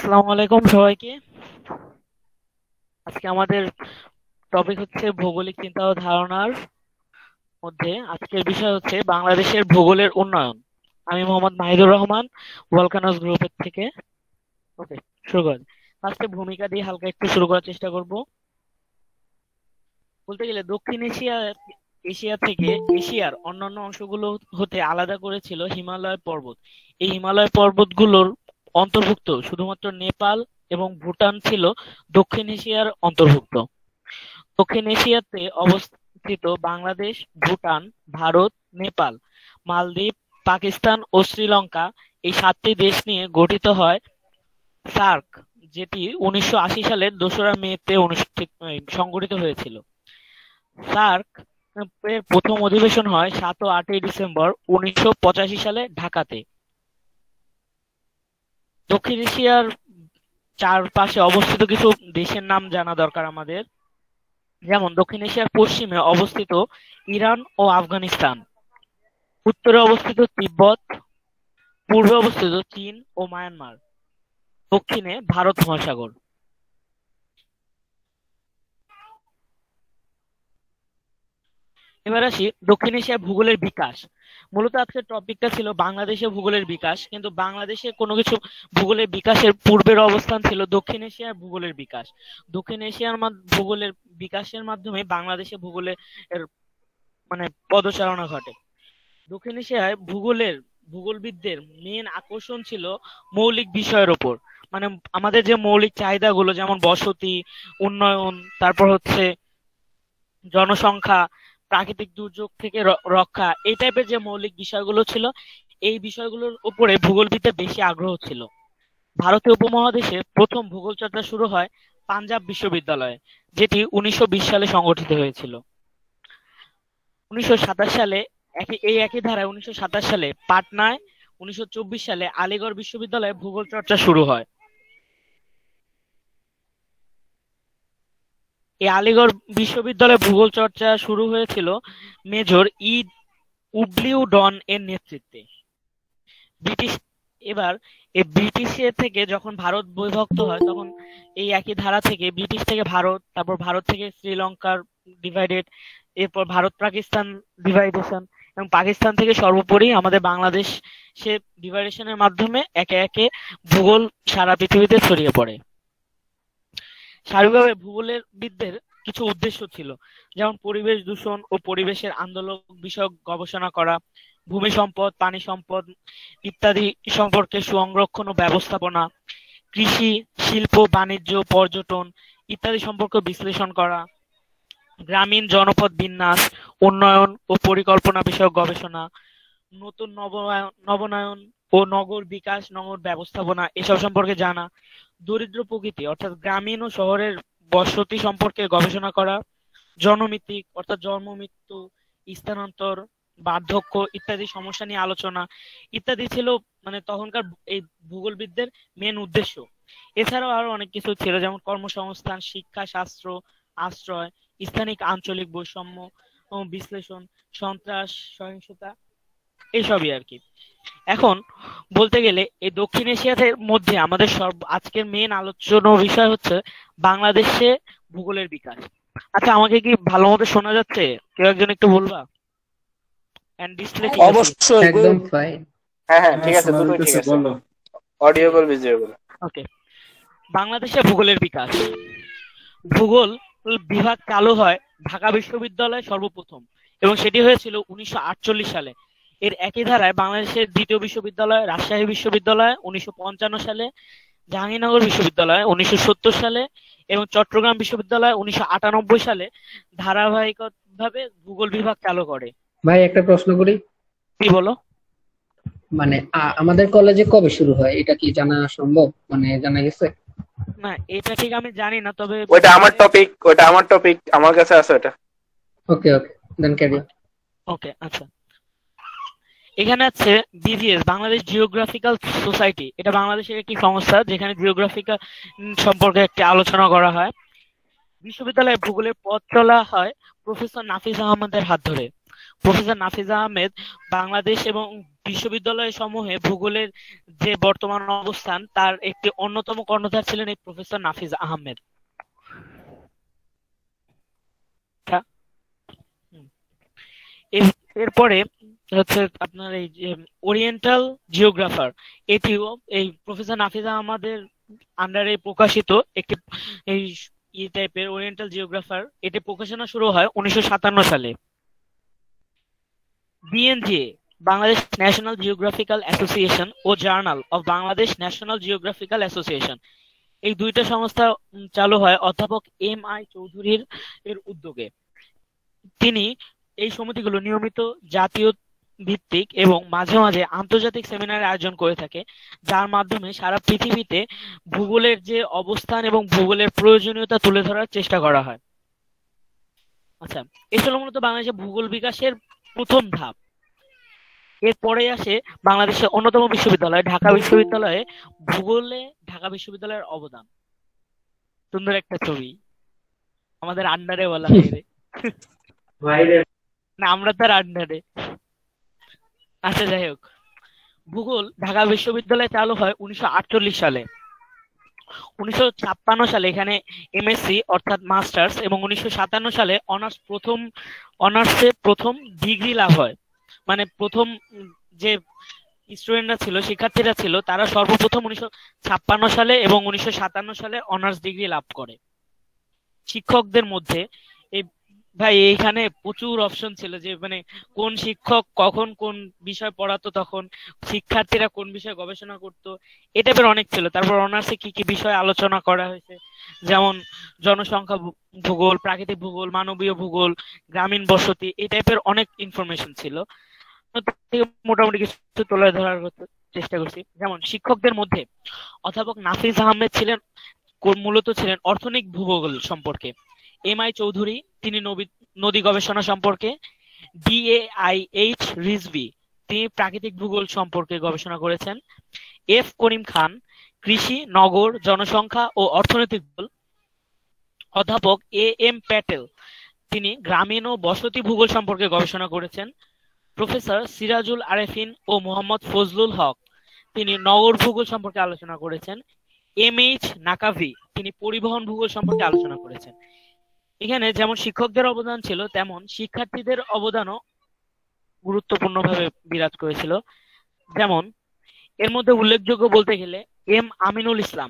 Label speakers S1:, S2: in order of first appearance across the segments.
S1: আসসালামু আলাইকুম সবাইকে। আজকে আমাদের টপিক হচ্ছে ভৌগোলিক চিন্তা ও ধারণার মধ্যে আজকের বিষয় হচ্ছে বাংলাদেশের ভূগোলের উন্নয়ন। আমি মোহাম্মদ মাহিদুর রহমান, ভলকানোস গ্রুপের থেকে। ওকে, শুরু করেন। ফার্স্টে ভূমিকা দিয়ে হালকা একটু শুরু করার চেষ্টা করব। বলতে গেলে দক্ষিণ এশিয়া এশিয়া থেকে এশিয়ার অন্যান্য অংশগুলো হতে আলাদা করেছিল হিমালয় পর্বত। এই হিমালয় পর্বতগুলোর অন্তর্ভুক্ত শুধুমাত্র নেপাল এবং ভুটান ছিল দক্ষিণ এশিয়ার অন্তর্ভুক্ত। দক্ষিণ এশিয়াতে অবস্থিত বাংলাদেশ, ভুটান, ভারত, নেপাল, মালদ্বীপ, পাকিস্তান ও শ্রীলঙ্কা এই 7টি দেশ নিয়ে গঠিত হয় সার্ক, যেটি 1980 সালের 2রা মেতে সংগঠিত হয়েছিল। সার্ক এর প্রথম অধিবেশন হয় 7 ও 8 ডিসেম্বর 1985 সালে ঢাকাতে। দক্ষিণ এশিয়ার চারপাশে অবস্থিত কিছু দেশের নাম জানা দরকার আমাদের। যেমন দক্ষিণ এশিয়ার পশ্চিমে অবস্থিত ইরান ও আফগানিস্তান, উত্তরে অবস্থিত তিব্বত, পূর্বে অবস্থিত চীন ও মায়ানমার, দক্ষিণে ভারত মহাসাগর। এবার আসি দক্ষিণ এশিয়ার ভূগোলের বিকাশ। মূলত আজকের টপিকটা ছিল বাংলাদেশের ভূগোলের বিকাশ, কিন্তু বাংলাদেশে কোনো কিছু ভূগোলের বিকাশের পূর্বের অবস্থান ছিল দক্ষিণ এশিয়ার ভূগোলের বিকাশ। দক্ষিণ এশিয়ার ভূগোলের বিকাশের মাধ্যমে বাংলাদেশে ভূগোলের মানে পদচারণা ঘটে। দক্ষিণ এশিয়ায় ভূগোলবিদদের মেন আকর্ষণ ছিল মৌলিক বিষয়ের ওপর। মানে আমাদের যে মৌলিক চাহিদাগুলো, যেমন বসতি, উন্নয়ন, তারপর হচ্ছে জনসংখ্যা, প্রাকৃতিক দুর্যোগ থেকে রক্ষা, এই টাইপের যে মৌলিক বিষয়গুলো ছিল, এই বিষয়গুলোর উপরে ভূগোলবিদদের বেশি আগ্রহ ছিল। ভারতীয় উপমহাদেশে প্রথম ভূগোল চর্চা শুরু হয় পাঞ্জাব বিশ্ববিদ্যালয়ে, যেটি 1920 সালে সংগঠিত হয়েছিল। 1927 সালে এই একই ধারায় 1927 সালে পাটনায়, 1924 সালে আলিগড় বিশ্ববিদ্যালয়ে ভূগোল চর্চা শুরু হয়। এই আলিগড় বিশ্ববিদ্যালয়ে ভূগোল চর্চা শুরু হয়েছিল মেজর ই উবলিউ ডন এর নেতৃত্বে। ব্রিটিশ এবার এই ব্রিটিশের থেকে যখন ভারত বিভক্ত হয়, তখন এই একই ধারা থেকে ব্রিটিশ থেকে ভারত, তারপর ভারত থেকে শ্রীলঙ্কার ডিভাইডেড, এরপর ভারত পাকিস্তান ডিভাইডেশন, এবং পাকিস্তান থেকে সর্বোপরি আমাদের বাংলাদেশ সে ডিভাইডেশনের মাধ্যমে একে একে ভূগোল সারা পৃথিবীতে ছড়িয়ে পড়ে। স্বাভাবিকভাবে ভূগোলের বিদদের কিছু উদ্দেশ্য ছিল, যেমন পরিবেশ দূষণ ও পরিবেশের আন্দোলন বিষয়ক গবেষণা করা, ভূমি সম্পদ, পানি সম্পদ ইত্যাদি সম্পর্কে সংরক্ষণ ও ব্যবস্থাপনা, কৃষি, শিল্প, বাণিজ্য, পর্যটন ইত্যাদি সম্পর্কে বিশ্লেষণ করা, গ্রামীণ জনপদ বিন্যাস, উন্নয়ন ও পরিকল্পনা বিষয়ক গবেষণা, নতুন নবনায়ন ও নগর বিকাশ, নগর ব্যবস্থাপনা এসব সম্পর্কে জানা, দরিদ্র প্রকৃতি অর্থাৎ গ্রামীণ ও শহরের বসতি সম্পর্কে গবেষণা করা, জনমিতিক অর্থাৎ জন্ম মৃত্যু, স্থানান্তর, বার্ধক্য ইত্যাদি সমস্যা নিয়ে আলোচনা ইত্যাদি ছিল মানে তখনকার এই ভূগোলবিদদের মেন উদ্দেশ্য। এছাড়াও আরো অনেক কিছু ছিল, যেমন কর্মসংস্থান, শিক্ষা, শাস্ত্র, আশ্রয়, স্থানিক আঞ্চলিক বৈষম্য ও বিশ্লেষণ, সন্ত্রাস, সহিংসতা, এইসবই আর কি। এখন বলতে গেলে এই দক্ষিণ এশিয়ার মধ্যে আমাদের আজকের মেন আলোচনার বিষয় হচ্ছে বাংলাদেশে ভূগোলের বিকাশ। আচ্ছা, আমাকে কি ভালো মতো শোনা যাচ্ছে? কেউ একজন একটু বলবা? এন্ড ডিসপ্লে ঠিক আছে?
S2: অবশ্যই
S3: একদম ফাইন।
S2: হ্যাঁ হ্যাঁ,
S4: হ্যাঁ,
S2: ঠিক আছে,
S4: শোনা
S2: দুটোই ঠিক
S4: যাইতেছে,
S2: আছে,
S4: বলো।
S2: অডিওবল ভিজুয়াবল।
S1: ওকে, বাংলাদেশে ভূগোলের বিকাশ। ভূগোল বিভাগ চালু হয় ঢাকা বিশ্ববিদ্যালয়ে সর্বপ্রথম, এবং সেটি হয়েছিল 1948 সালে। এর একই ধারায় বাংলাদেশের দ্বিতীয় বিশ্ববিদ্যালয় রাজশাহী বিশ্ববিদ্যালয় 1955 সালে, জাহাঙ্গীরনগর বিশ্ববিদ্যালয় 1970 সালে এবং চট্টগ্রাম বিশ্ববিদ্যালয় 1998 সালে ধারাবাহিকভাবে ভূগোল বিভাগ চালু করে।
S3: ভাই একটা প্রশ্ন করি,
S1: কি বলো?
S3: মানে আমাদের কলেজে কবে শুরু হয় এটা কি জানা সম্ভব, মানে জানা গেছে?
S1: না, এটা ঠিক আমি জানি না, তবে
S2: ওটা আমার টপিক, আমার কাছে আছে ওটা।
S3: ওকে ওকে, দেন ক্যারি অন।
S1: ওকে, আচ্ছা। এখানে আছে বিজিএস, বাংলাদেশ জিওগ্রাফিক্যাল সোসাইটি। এটা বাংলাদেশের একটি সংস্থা যেখানে জিওগ্রাফিক্যাল সম্পর্কে একটি আলোচনা করা হয়। বিশ্ববিদ্যালয়ে ভূগোলের পথ চলা হয় প্রফেসর নাফিজ আহমেদের হাত ধরে। প্রফেসর নাফিজ আহমেদ বাংলাদেশ এবং বিশ্ববিদ্যালয় সমূহে ভূগোলের যে বর্তমান অবস্থান তার একটি অন্যতম কর্ণধার ছিলেন এই প্রফেসর নাফিজ আহমেদ। এরপরে হচ্ছে আপনার এই যে ওরিয়েন্টাল জিওগ্রাফার, এটিও এই প্রফেসর নাফিজ আহমদের আন্ডারে প্রকাশিত একটি এই টাইপের ওরিয়েন্টাল জিওগ্রাফার। এটি প্রকাশনা শুরু হয় 1957 সালে। BNGA, Bangladesh national geographical association ও journal of Bangladesh national geographical association, এই দুইটা সংস্থা চালু হয় অধ্যাপক এম.আই. চৌধুরীর উদ্যোগে। তিনি এই সমিতিগুলো নিয়মিত জাতীয় ভিত্তিক এবং মাঝে মাঝে আন্তর্জাতিক সেমিনার আয়োজন করে থাকে, যার মাধ্যমে সারা পৃথিবীতে ভূগোলের যে অবস্থান এবং ভূগোলের প্রয়োজনীয়তা তুলে ধরার চেষ্টা করা হয়। আচ্ছা, এই ছিল মূলত বাংলাদেশের ভূগোল বিকাশের প্রথম ধাপ। এরপরে আসে বাংলাদেশের অন্যতম বিশ্ববিদ্যালয় ঢাকা বিশ্ববিদ্যালয়ে ভূগোলে ঢাকা বিশ্ববিদ্যালয়ের অবদান। সুন্দর একটা ছবি, আমাদের আন্ডারে বলা হয় না, আমরা তার আন্ডারে। আচ্ছা, যাই হোক, ভূগোল ঢাকা বিশ্ববিদ্যালয়ে চালু হয় 1948 সালে। 1956 সালে এখানে এমএসসি অর্থাৎ মাস্টার্স এবং 1957 সালে অনার্সে প্রথম ডিগ্রি লাভ হয়। মানে প্রথম যে স্টুডেন্টরা ছিল, শিক্ষার্থীরা ছিল, তারা সর্বপ্রথম 1956 সালে এবং 1957 সালে অনার্স ডিগ্রি লাভ করে। শিক্ষকদের মধ্যে ভাই এইখানে প্রচুর অপশন ছিল, যে মানে কোন শিক্ষক কখন কোন বিষয় পড়াতো, তখন শিক্ষার্থীরা কোন বিষয়ে গবেষণা করতো, এই টাইপের অনেক ছিল। তারপর অনার্সে কি কি বিষয় আলোচনা করা হয়েছে, যেমন জনসংখ্যা ভূগোল, প্রাকৃতিক ভূগোল, মানবীয় ভূগোল, গ্রামীণ বসতি, এই টাইপের অনেক ইনফরমেশন ছিল। মোটামুটি কিছু তুলে ধরার চেষ্টা করছি। যেমন শিক্ষকদের মধ্যে অধ্যাপক নাফিজ আহমেদ ছিলেন, মূলত ছিলেন অর্থনৈতিক ভূগোল সম্পর্কে। এম.আই. চৌধুরী, তিনি নদী গবেষণা সম্পর্কে। DAIH রিজভী, তিনি প্রাকৃতিক ভূগোল সম্পর্কে গবেষণা করেছেন। F. করিম খান, কৃষি, নগর, জনসংখ্যা ও অর্থনৈতিক ভূগোল। অধ্যাপক A.M. প্যাটেল, তিনি গ্রামীণ ও বসতি ভূগোল সম্পর্কে গবেষণা করেছেন। প্রফেসর সিরাজুল আরেফিন ও মোহাম্মদ ফজলুল হক, তিনি নগর ভূগোল সম্পর্কে আলোচনা করেছেন। M.H. নাকাভি, তিনি পরিবহন ভূগোল সম্পর্কে আলোচনা করেছেন। এখানে যেমন শিক্ষকদের অবদান ছিল, তেমন শিক্ষার্থীদের অবদানও গুরুত্বপূর্ণভাবে বিরাজ করেছিল। যেমন এর মধ্যে উল্লেখযোগ্য বলতে গেলে এম আমিনুল ইসলাম,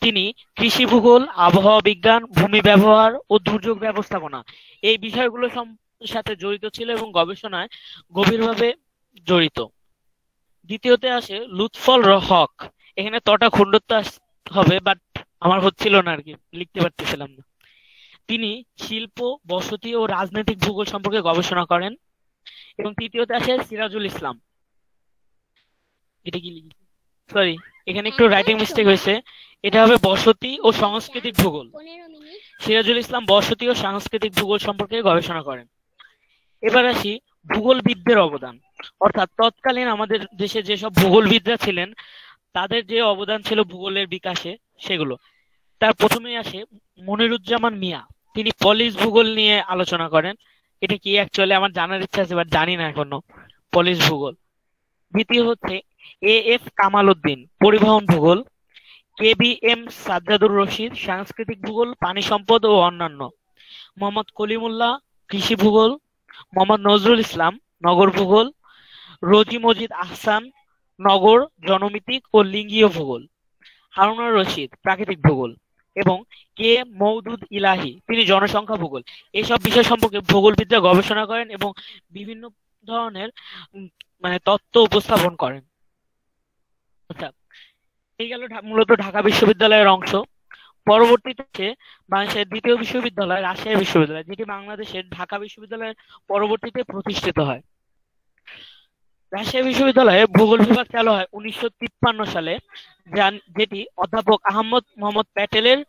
S1: তিনি কৃষি ভূগোল, আবহাওয়া বিজ্ঞান, ভূমি ব্যবহার ও দুর্যোগ ব্যবস্থাপনা, এই বিষয়গুলোর সাথে জড়িত ছিল এবং গবেষণায় গভীরভাবে জড়িত। দ্বিতীয়তে আসে লুৎফর হক, এখানে তটা খণ্ডত্ব হবে, বাট আমার হচ্ছিল না আর কি, লিখতে পারতেছিলাম না। তিনি শিল্প, বসতি ও রাজনৈতিক ভূগোল সম্পর্কে গবেষণা করেন। এবং তৃতীয়তে আসে সিরাজুল ইসলাম, এটা কি লিখেছি, সরি এখানে একটু রাইটিং মিস্টেক হয়েছে, এটা হবে বসতি ও সাংস্কৃতিক ভূগোল। সিরাজুল ইসলাম বসতি ও সাংস্কৃতিক ভূগোল সম্পর্কে গবেষণা করেন। এবার আসি ভূগোলবিদদের অবদান, অর্থাৎ তৎকালীন আমাদের দেশে যেসব ভূগোলবিদরা ছিলেন তাদের যে অবদান ছিল ভূগোলের বিকাশে, সেগুলো। তার প্রথমেই আসে মনিরুজ্জামান মিয়া, তিনি পলিশ ভূগোল নিয়ে আলোচনা করেন। এটা কি অ্যাকচুয়ালি আমার জানার ইচ্ছা আছে, বাট জানি না এখনো, পলিশ ভূগোল। দ্বিতীয় হচ্ছে A.F. কামাল উদ্দিন, পরিবহন ভূগোল। K.B.M. সাজ্জাদুর রশিদ, সাংস্কৃতিক ভূগোল, পানি সম্পদ ও অন্যান্য। মোহাম্মদ কলিমুল্লাহ, কৃষি ভূগোল। মোহাম্মদ নজরুল ইসলাম, নগর ভূগোল। রোজি মজিদ আহসান, নগর, জনমিতিক ও লিঙ্গীয় ভূগোল। হারুনুর রশিদ, প্রাকৃতিক ভূগোল। এবং কে মওদুদ ইলাহি, তিনি জনসংখ্যা ভূগোল। এইসব বিষয় সম্পর্কে ভূগোলবিদরা গবেষণা করেন এবং বিভিন্ন ধরনের মানে তত্ত্ব উপস্থাপন করেন। আচ্ছা, এই গেল মূলত ঢাকা বিশ্ববিদ্যালয়ের অংশ। পরবর্তীতে বাংলাদেশের দ্বিতীয় বিশ্ববিদ্যালয় রাজশাহী বিশ্ববিদ্যালয়, যেটি বাংলাদেশের ঢাকা বিশ্ববিদ্যালয়ের পরবর্তীতে প্রতিষ্ঠিত হয়। রাজশাহী বিশ্ববিদ্যালয়ে ভূগোল বিভাগ চালু হয় 1953 সালে, যেটি অধ্যাপক আহমদ মোহাম্মদ প্যাটেলের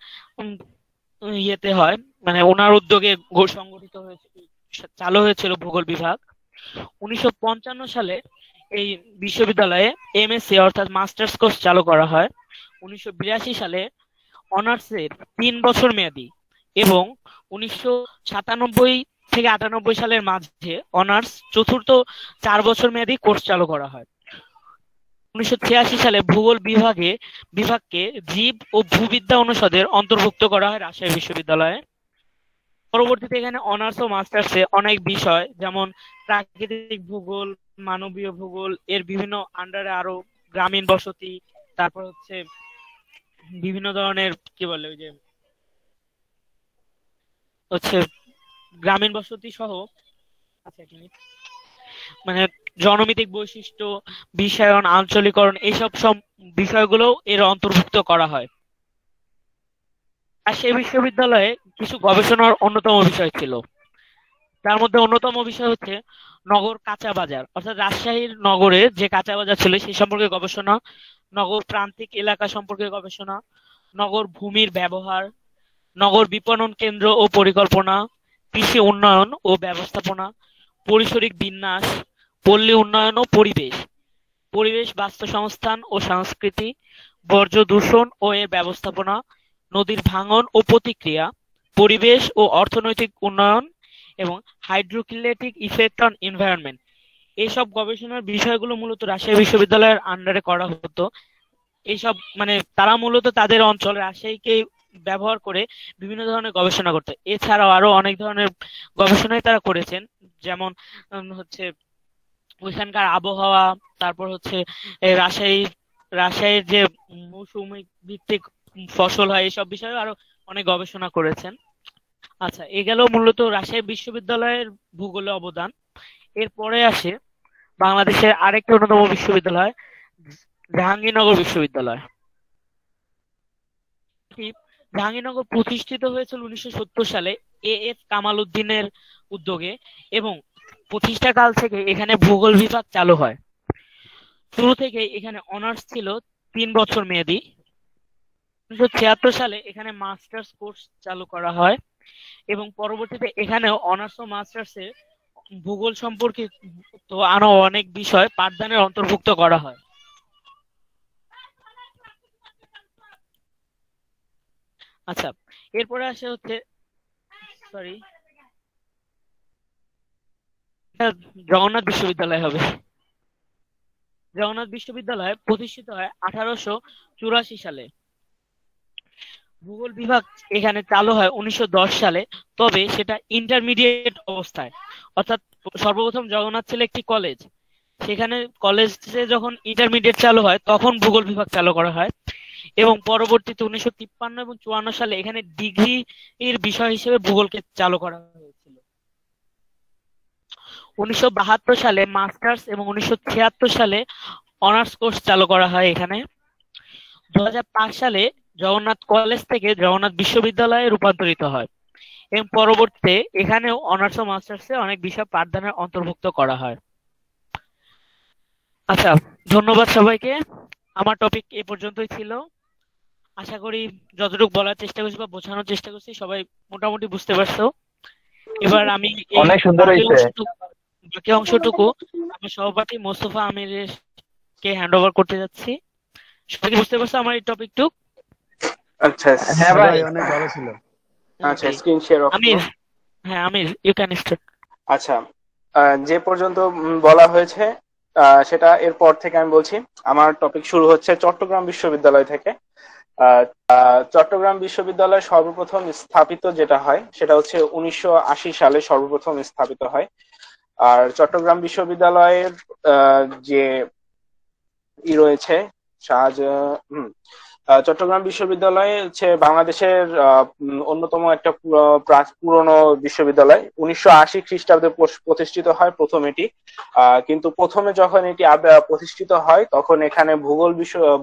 S1: ইয়েতে হয়, মানে ওনার উদ্যোগে সংগঠিত হয়েছে, চালু হয়েছিল ভূগোল বিভাগ। 1955 সালে এই বিশ্ববিদ্যালয়ে এমএসসি অর্থাৎ মাস্টার্স কোর্স চালু করা হয়। 1982 সালে অনার্সের 3 বছর মেয়াদী এবং 1997 থেকে 98 সালের মাঝে অনার্স চতুর্থ 4 বছর মেয়াদী কোর্স চালু করা হয়। 1986 সালে ভূগোল বিভাগকে জীব ও ভূবিদ্যা অনুষদের অন্তর্ভুক্ত করা হয় রাজশাহী বিশ্ববিদ্যালয়ে। পরবর্তীতে এখানে অনার্স ও মাস্টার্সে অনেক বিষয় যেমন প্রাকৃতিক ভূগোল, মানবীয় ভূগোল এর বিভিন্ন আন্ডারে আরো গ্রামীণ বসতি, তারপর হচ্ছে বিভিন্ন ধরনের কি বলে ওই যে হচ্ছে গ্রামীণ বসতি সহ, আচ্ছা এক মিনিট, মানে জনমিতিক বৈশিষ্ট্য, বিশ্বায়ন, আঞ্চলিকরণ এইসব সব বিষয়গুলো এর অন্তর্ভুক্ত করা হয়। আর সেই বিশ্ববিদ্যালয়ে কিছু গবেষণার অন্যতম বিষয় ছিল। তার মধ্যে অন্যতম বিষয় হচ্ছে নগর কাঁচা বাজার, অর্থাৎ রাজশাহীর নগরে যে কাঁচা বাজার ছিল সেই সম্পর্কে গবেষণা, নগর প্রান্তিক এলাকা সম্পর্কে গবেষণা, নগর ভূমির ব্যবহার, নগর বিপণন কেন্দ্র ও পরিকল্পনা, কৃষি উন্নয়ন ও ব্যবস্থাপনা, পরিসরিক বিন্যাস, পল্লী উন্নয়ন ও পরিবেশ বাস্তুসংস্থান ও সংস্কৃতি, বর্জ্য দূষণ ও এর ব্যবস্থাপনা, নদীর ভাঙন ও প্রতিক্রিয়া, পরিবেশ ও অর্থনৈতিক উন্নয়ন এবং হাইড্রোক্লিয়াটিক ইফেক্ট অন এনভায়রনমেন্ট। এইসব গবেষণার বিষয়গুলো মূলত রাজশাহী বিশ্ববিদ্যালয়ের আন্ডারে করা হতো। এইসব মানে তারা মূলত তাদের অঞ্চল রাজশাহীকে ব্যবহার করে বিভিন্ন ধরনের গবেষণা করতো। এছাড়াও আরো অনেক ধরনের গবেষণাই তারা করেছেন, যেমন হচ্ছে ওইখানকার আবহাওয়া, তারপর হচ্ছে রাজশাহীর যে মৌসুমী ভিত্তিক ফসল হয় এইসব বিষয়ে আরো অনেক গবেষণা করেছেন। আচ্ছা, এ গেল মূলত রাজশাহী বিশ্ববিদ্যালয়ের ভূগোলে অবদান। এরপরে আসে বাংলাদেশের আরেকটি অন্যতম বিশ্ববিদ্যালয়, জাহাঙ্গীরনগর বিশ্ববিদ্যালয়। জাহাঙ্গীরনগর প্রতিষ্ঠিত হয়েছিল 1970 সালে এ.এফ কামাল উদ্দিনের উদ্যোগে এবং প্রতিষ্ঠাকাল থেকে এখানে ভূগোল বিভাগ চালু হয়। শুরু থেকে এখানে অনার্স ছিল 3 বছর মেয়াদী। 1976 সালে এখানে মাস্টার্স কোর্স চালু করা হয় এবং পরবর্তীতে এখানেও অনার্স ও মাস্টার্সে ভূগোল সম্পর্কিত আরো অনেক বিষয় পাঠদানের অন্তর্ভুক্ত করা হয়। আচ্ছা, এরপরে আসে হচ্ছে জগন্নাথ বিশ্ববিদ্যালয় হবে। জগন্নাথ বিশ্ববিদ্যালয় প্রতিষ্ঠিত হয় 1884 সালে। ভূগোল বিভাগ এখানে চালু হয় 1910 সালে, তবে সেটা ইন্টারমিডিয়েট অবস্থায়, অর্থাৎ সর্বপ্রথম জগন্নাথ ছিল একটি কলেজ, সেখানে কলেজে যখন ইন্টারমিডিয়েট চালু হয় তখন ভূগোল বিভাগ চালু করা হয় এবং পরবর্তীতে 1953 এবং 54 সালে এখানে ডিগ্রি এর বিষয় হিসেবে ভূগোলকে চালু করা হয়েছিল। 1972 সালে মাস্টার্স এবং 1976 সালে অনার্স কোর্স চালু করা হয় এখানে। 2005 সালে জগন্নাথ কলেজ থেকে জগন্নাথ বিশ্ববিদ্যালয়ে রূপান্তরিত হয় এবং পরবর্তীতে এখানেও অনার্স ও মাস্টার্সে অনেক বিষয় পাঠদানের অন্তর্ভুক্ত করা হয়। আচ্ছা, ধন্যবাদ সবাইকে। আমার টপিক এ পর্যন্তই ছিল। আশা করি যতটুকু বলার চেষ্টা করছি বা বোঝানোর চেষ্টা করছি সবাই মোটামুটি বুঝতে পারছো। এবার আমি
S2: অনেক সুন্দর হয়েছে।
S1: বাকি অংশটুকু আমার সহপাঠী মোস্তফা আমিরের কে হ্যান্ড ওভার করতে যাচ্ছি। সবাই বুঝতে পারছো আমার এই টপিকটুক?
S2: আচ্ছা,
S4: হ্যাঁ ভাই, অনেক ভালো ছিল।
S2: আচ্ছা, screen share off.
S1: Aamir you can start.
S2: আচ্ছা, যে পর্যন্ত বলা হয়েছে সেটা এরপর থেকে আমি বলছি। আমার টপিক শুরু হচ্ছে চট্টগ্রাম বিশ্ববিদ্যালয় থেকে। চট্টগ্রাম বিশ্ববিদ্যালয় সর্বপ্রথম স্থাপিত যেটা হয় সেটা হচ্ছে 1980 সালে সর্বপ্রথম স্থাপিত হয়। আর চট্টগ্রাম বিশ্ববিদ্যালয়ের যে রয়েছে চট্টগ্রাম বিশ্ববিদ্যালয় হচ্ছে বাংলাদেশের অন্যতম একটা পুরনো বিশ্ববিদ্যালয়। 1980 খ্রিস্টাব্দে প্রতিষ্ঠিত হয় প্রথম এটি। কিন্তু প্রথমে যখন এটি প্রতিষ্ঠিত হয় তখন এখানে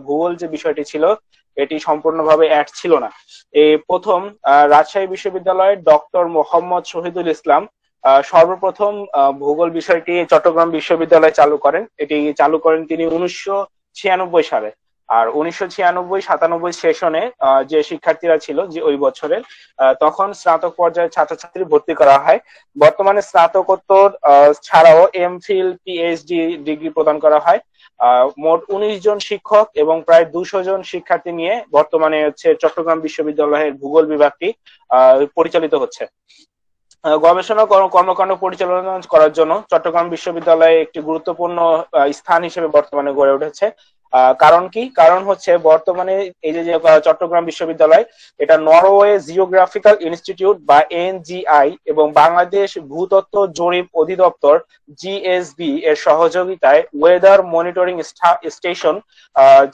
S2: ভূগোল যে বিষয়টি ছিল এটি সম্পূর্ণভাবে অ্যাড ছিল না। এই প্রথম রাজশাহী বিশ্ববিদ্যালয়ের ডক্টর মোহাম্মদ শহীদুল ইসলাম সর্বপ্রথম ভূগোল বিষয়টি চট্টগ্রাম বিশ্ববিদ্যালয়ে চালু করেন। এটি চালু করেন তিনি 1996 সালে। আর 1996-97 সেশনে যে শিক্ষার্থীরা ছিল যে ওই বছরের, তখন স্নাতক পর্যায়ের ছাত্রছাত্রী ভর্তি করা হয়। বর্তমানে স্নাতকোত্তর ছাড়াও এমফিল, পিএইচডি ডিগ্রি প্রদান করা হয়। মোট 19 জন শিক্ষক এবং প্রায় 200 জন শিক্ষার্থী নিয়ে বর্তমানে হচ্ছে চট্টগ্রাম বিশ্ববিদ্যালয়ের ভূগোল বিভাগটি পরিচালিত হচ্ছে। গবেষণা কর্মকাণ্ড পরিচালনা করার জন্য চট্টগ্রাম বিশ্ববিদ্যালয়ে একটি গুরুত্বপূর্ণ স্থান হিসেবে বর্তমানে গড়ে উঠেছে। কারণ কি? কারণ হচ্ছে বর্তমানে এই যে চট্টগ্রাম বিশ্ববিদ্যালয়, এটা নরওয়ে জিওগ্রাফিক্যাল ইনস্টিটিউট বা এনজিআই এবং বাংলাদেশ ভূতত্ত্ব জরিপ অধিদপ্তর জিএসবি এর সহযোগিতায় ওয়েদার মনিটরিং স্টেশন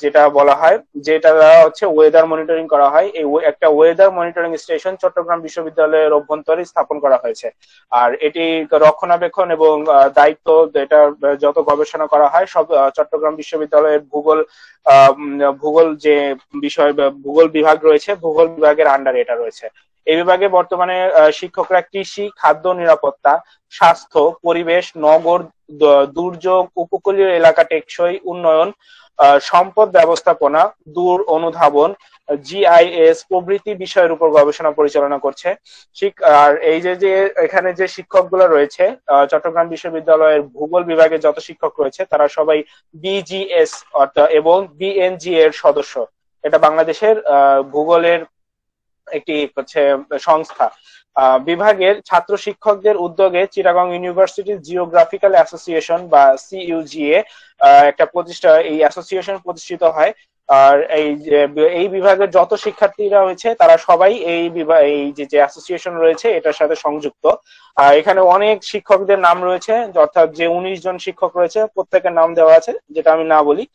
S2: যেটা বলা হয়, যেটা হচ্ছে ওয়েদার মনিটরিং করা হয়, এই একটা ওয়েদার মনিটরিং স্টেশন চট্টগ্রাম বিশ্ববিদ্যালয়ের অভ্যন্তরে স্থাপন করা হয়েছে। আর এটি রক্ষণাবেক্ষণ এবং দায়িত্ব, এটা যত গবেষণা করা হয় সব চট্টগ্রাম বিশ্ববিদ্যালয়ের ভূগোল যে বিষয় ভূগোল বিভাগ রয়েছে, ভূগোল বিভাগের আন্ডারে এটা রয়েছে। এই বিভাগে বর্তমানে শিক্ষকরা কৃষি, খাদ্য নিরাপত্তা, স্বাস্থ্য, পরিবেশ, নগর, দুর্যোগ, উপকূলীয় এলাকা টেকসই উন্নয়ন, সম্পদ ব্যবস্থাপনা, দূর অনুধাবন, জিআইএস প্রভৃতি বিষয়ের উপর গবেষণা পরিচালনা করছে। আর এই যে এখানে যে শিক্ষকগুলো রয়েছে চট্টগ্রাম বিশ্ববিদ্যালয়ের ভূগোল বিভাগে যত শিক্ষক রয়েছে তারা সবাই বিজিএস অর্থাৎ এবং বিএনজি এর সদস্য। এটা বাংলাদেশের ভূগোলের একটি হচ্ছে সংস্থা। বিভাগের ছাত্র শিক্ষকদের উদ্যোগে চিটাগং ইউনিভার্সিটি জিওগ্রাফিক্যাল অ্যাসোসিয়েশন বা সিইউজিএ একটা এই অ্যাসোসিয়েশন প্রতিষ্ঠিত হয়। আর এই বিভাগের যত শিক্ষার্থীরা রয়েছে তারা সবাই এই যে অ্যাসোসিয়েশন রয়েছে এটার সাথে সংযুক্ত। এখানে অনেক শিক্ষকদের নাম রয়েছে, অর্থাৎ যে 19 জন শিক্ষক রয়েছে প্রত্যেকের নাম দেওয়া আছে, যেটা আমি না বলি।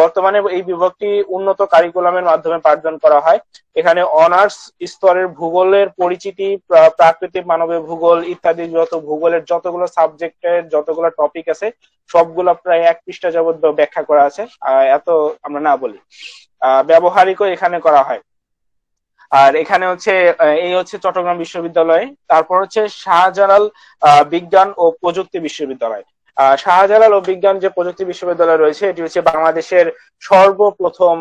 S2: বর্তমানে এই বিভাগটি উন্নত কারিকুলামের মাধ্যমে পাঠদান করা হয়। এখানে অনার্স স্তরের ভূগোলের পরিচিতি, প্রাকৃতিক মানবীয় ভূগোল ইত্যাদি ভূগোলের যতগুলো সাবজেক্টের যতগুলো টপিক আছে সবগুলো প্রায় 1 পৃষ্ঠা যাবত ব্যাখ্যা করা আছে। এত আমরা না বলি, ব্যবহারিকও এখানে করা হয়। আর এখানে হচ্ছে এই হচ্ছে চট্টগ্রাম বিশ্ববিদ্যালয়। তারপর হচ্ছে শাহজালাল বিজ্ঞান ও প্রযুক্তি বিশ্ববিদ্যালয়। শাহজালাল ও বিজ্ঞান যে প্রযুক্তি বিশ্ববিদ্যালয় রয়েছে এটি হচ্ছে বাংলাদেশের সর্বপ্রথম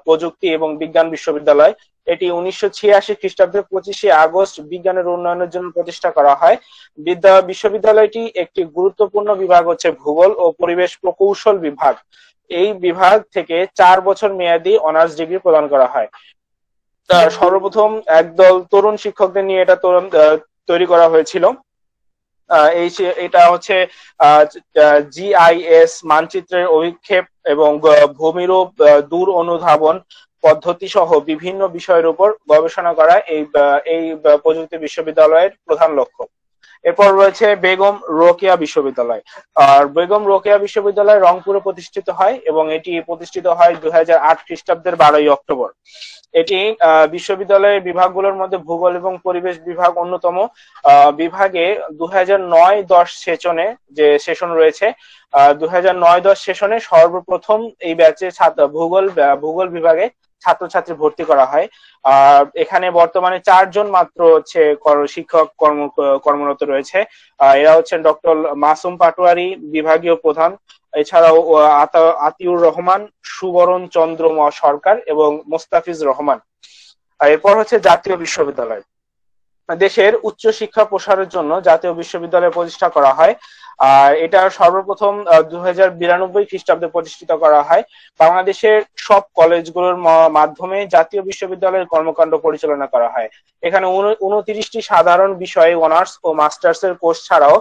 S2: প্রযুক্তি এবং বিজ্ঞান বিশ্ববিদ্যালয়। এটি 1986 খ্রিস্টাব্দে 25শে আগস্ট বিজ্ঞানের উন্নয়নের জন্য প্রতিষ্ঠা করা হয়। বিশ্ববিদ্যালয়টি একটি গুরুত্বপূর্ণ বিভাগ হচ্ছে ভূগোল ও পরিবেশ প্রকৌশল বিভাগ। এই বিভাগ থেকে 4 বছর মেয়াদী অনার্স ডিগ্রি প্রদান করা হয়। সর্বপ্রথম একদল তরুণ শিক্ষকদের নিয়ে এটা তৈরি করা হয়েছিল। এটা হচ্ছে জিআইএস মানচিত্রের অভিক্ষেপ এবং ভূমিরূপ দূর অনুধাবন পদ্ধতি সহ বিভিন্ন বিষয়ের উপর গবেষণা করা এই প্রযুক্তি বিশ্ববিদ্যালয়ের প্রধান লক্ষ্য। এরপর রয়েছে বেগম রোকেয়া বিশ্ববিদ্যালয়। আর বেগম রোকেয়া বিশ্ববিদ্যালয় রংপুরে প্রতিষ্ঠিত হয় এবং এটি প্রতিষ্ঠিত হয় 2008 খ্রিস্টাব্দের 12ই অক্টোবর। এটি বিশ্ববিদ্যালয়ের বিভাগগুলোর মধ্যে ভূগোল এবং পরিবেশ বিভাগ অন্যতম। বিভাগে 2009-10 সেশনে যে সেশন রয়েছে, 2009-10 সেশনে সর্বপ্রথম এই ব্যাচে ভূগোল বিভাগে ছাত্রছাত্রী ভর্তি করা হয়। এখানে বর্তমানে 4 জন মাত্র হচ্ছে শিক্ষক কর্মরত রয়েছে। এরা হচ্ছেন ডক্টর মাসুম পাটোয়ারি বিভাগীয় প্রধান, এছাড়াও আতিউর রহমান, সুবরণ চন্দ্র সরকার এবং মোস্তাফিজ রহমান। এরপর হচ্ছে জাতীয় বিশ্ববিদ্যালয়। দেশের উচ্চ শিক্ষা প্রসারের জন্য জাতীয় বিশ্ববিদ্যালয় প্রতিষ্ঠা করা হয়। এটা সর্বপ্রথম 2092 খ্রিস্টাব্দে প্রতিষ্ঠিত করা হয়। বাংলাদেশের সব কলেজগুলোর মাধ্যমে জাতীয় বিশ্ববিদ্যালয়ের কর্মকাণ্ড পরিচালনা করা হয়। এখানে 29টি সাধারণ বিষয়ে অনার্স ও মাস্টার্স এর কোর্স ছাড়াও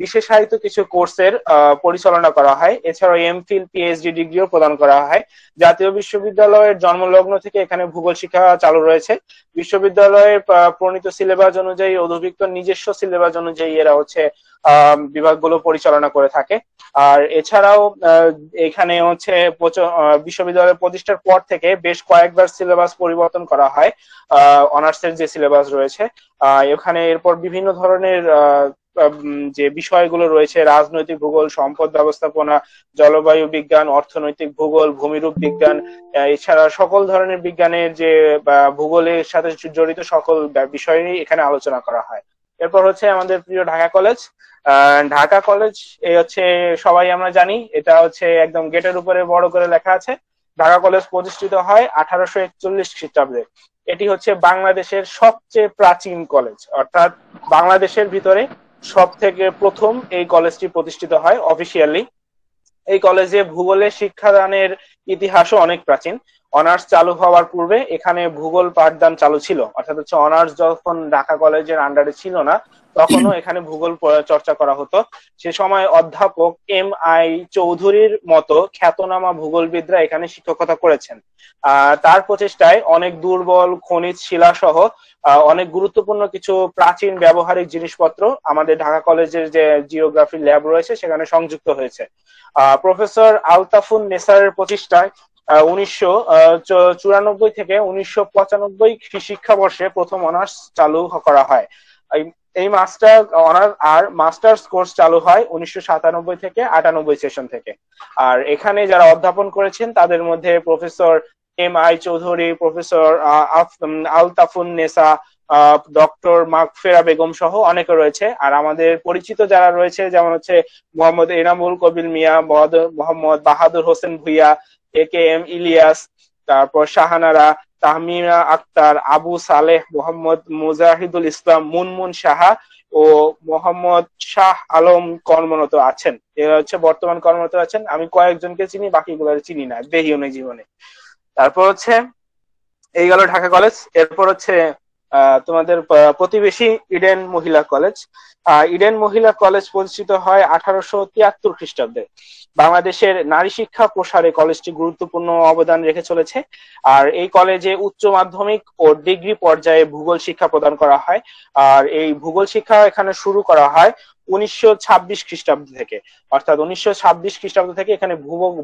S2: বিশেষায়িত কিছু কোর্সের পরিচালনা করা হয়। এছাড়াও এমফিল, পিএইচডি ডিগ্রিও প্রদান করা হয়। জাতীয় বিশ্ববিদ্যালয়ের জন্মলগ্ন থেকে এখানে ভূগোল শিক্ষা চালু রয়েছে। বিশ্ববিদ্যালয়ের প্রণীত সিলেবাস অনুযায়ী অধিভুক্ত নিজস্ব সিলেবাস অনুযায়ী এরা হচ্ছে বিভাগগুলো পরিচালনা করে থাকে। আর এছাড়াও এখানে হচ্ছে বিশ্ববিদ্যালয় প্রতিষ্ঠার পর থেকে বেশ কয়েকবার সিলেবাস পরিবর্তন করা হয়। অনার্সের যে সিলেবাস রয়েছে এখানে এরপর বিভিন্ন ধরনের যে বিষয়গুলো রয়েছে, রাজনৈতিক ভূগোল, সম্পদ ব্যবস্থাপনা, জলবায়ু বিজ্ঞান, অর্থনৈতিক ভূগোল, ভূমিরূপ বিজ্ঞান, এছাড়া সকল ধরনের বিজ্ঞানের যে ভূগোলের সাথে জড়িত সকল বিষয় নিয়ে এখানে আলোচনা করা হয়। এরপর হচ্ছে আমাদের প্রিয় ঢাকা কলেজ। ঢাকা কলেজ এই হচ্ছে সবাই আমরা জানি, এটা হচ্ছে একদম গেটের উপরে বড় করে লেখা আছে। ঢাকা কলেজ প্রতিষ্ঠিত হয় 1841 খ্রিস্টাব্দে। এটি হচ্ছে বাংলাদেশের সবচেয়ে প্রাচীন কলেজ, অর্থাৎ বাংলাদেশের ভিতরে সব থেকে প্রথম এই কলেজটি প্রতিষ্ঠিত হয় অফিসিয়ালি। এই কলেজে ভূগোলের শিক্ষাদানের ইতিহাসও অনেক প্রাচীন। অনার্স চালু হওয়ার পূর্বে এখানে ভূগোল পাঠদান চালু ছিল, অর্থাৎ হচ্ছে অনার্স যখন ঢাকা কলেজের আন্ডারে ছিল না তখনও এখানে ভূগোল চর্চা করা হতো। সে সময় অধ্যাপক M.I. চৌধুরীর মতো খ্যাতনামা ভূগোলবিদরা এখানে শিক্ষকতা করেছেন। তার প্রচেষ্টায় অনেক দুর্বল খনিজ শিলা সহ অনেক গুরুত্বপূর্ণ কিছু প্রাচীন ব্যবহারিক জিনিসপত্র আমাদের ঢাকা কলেজের যে জিওগ্রাফি ল্যাব রয়েছে সেখানে সংযুক্ত হয়েছে। প্রফেসর আলতাফুন নেসারের প্রচেষ্টায় 1994 থেকে 1995 শিক্ষাবর্ষে প্রথম অনার্স চালু করা হয়। এই মাস্টার্স কোর্স চালু হয় 1997 থেকে 98 সেশন থেকে। আর এখানে যারা অধ্যাপন করেছেন তাদের মধ্যে professor M.I. Chowdhury, professor Altafun Nessa, doctor Magfera Begum সহ অনেকে রয়েছে। আর আমাদের পরিচিত যারা রয়েছে যেমন হচ্ছে মোহাম্মদ এনামুল কবির মিয়া, মোহাম্মদ বাহাদুর হোসেন ভুইয়া, AKM ইলিয়াস, তারপর শাহানারা, তাহমিনা আক্তার, আবু সালেহ, মোহাম্মদ মুজাহিদুল ইসলাম, মুনমুন সাহা ও মোহাম্মদ শাহ আলম কর্মরত আছেন। এরা হচ্ছে বর্তমান কর্মরত আছেন। আমি কয়েকজনকে চিনি, বাকিগুলো চিনি না, দেখিও নেই জীবনে। তারপর হচ্ছে এই গেল ঢাকা কলেজ। এরপর হচ্ছে তোমাদের প্রতিবেশী ইডেন মহিলা কলেজ। ইডেন মহিলা কলেজ প্রতিষ্ঠিত হয় 1873 খ্রিস্টাব্দে। বাংলাদেশের নারী শিক্ষা প্রসারে কলেজটি গুরুত্বপূর্ণ অবদান রেখে চলেছে। আর এই কলেজে উচ্চ মাধ্যমিক ও ডিগ্রি পর্যায়ে ভূগোল শিক্ষা প্রদান করা হয়। আর এই ভূগোল শিক্ষা এখানে শুরু করা হয় 1926 খ্রিস্টাব্দ থেকে। অর্থাৎ 1926 খ্রিস্টাব্দ থেকে এখানে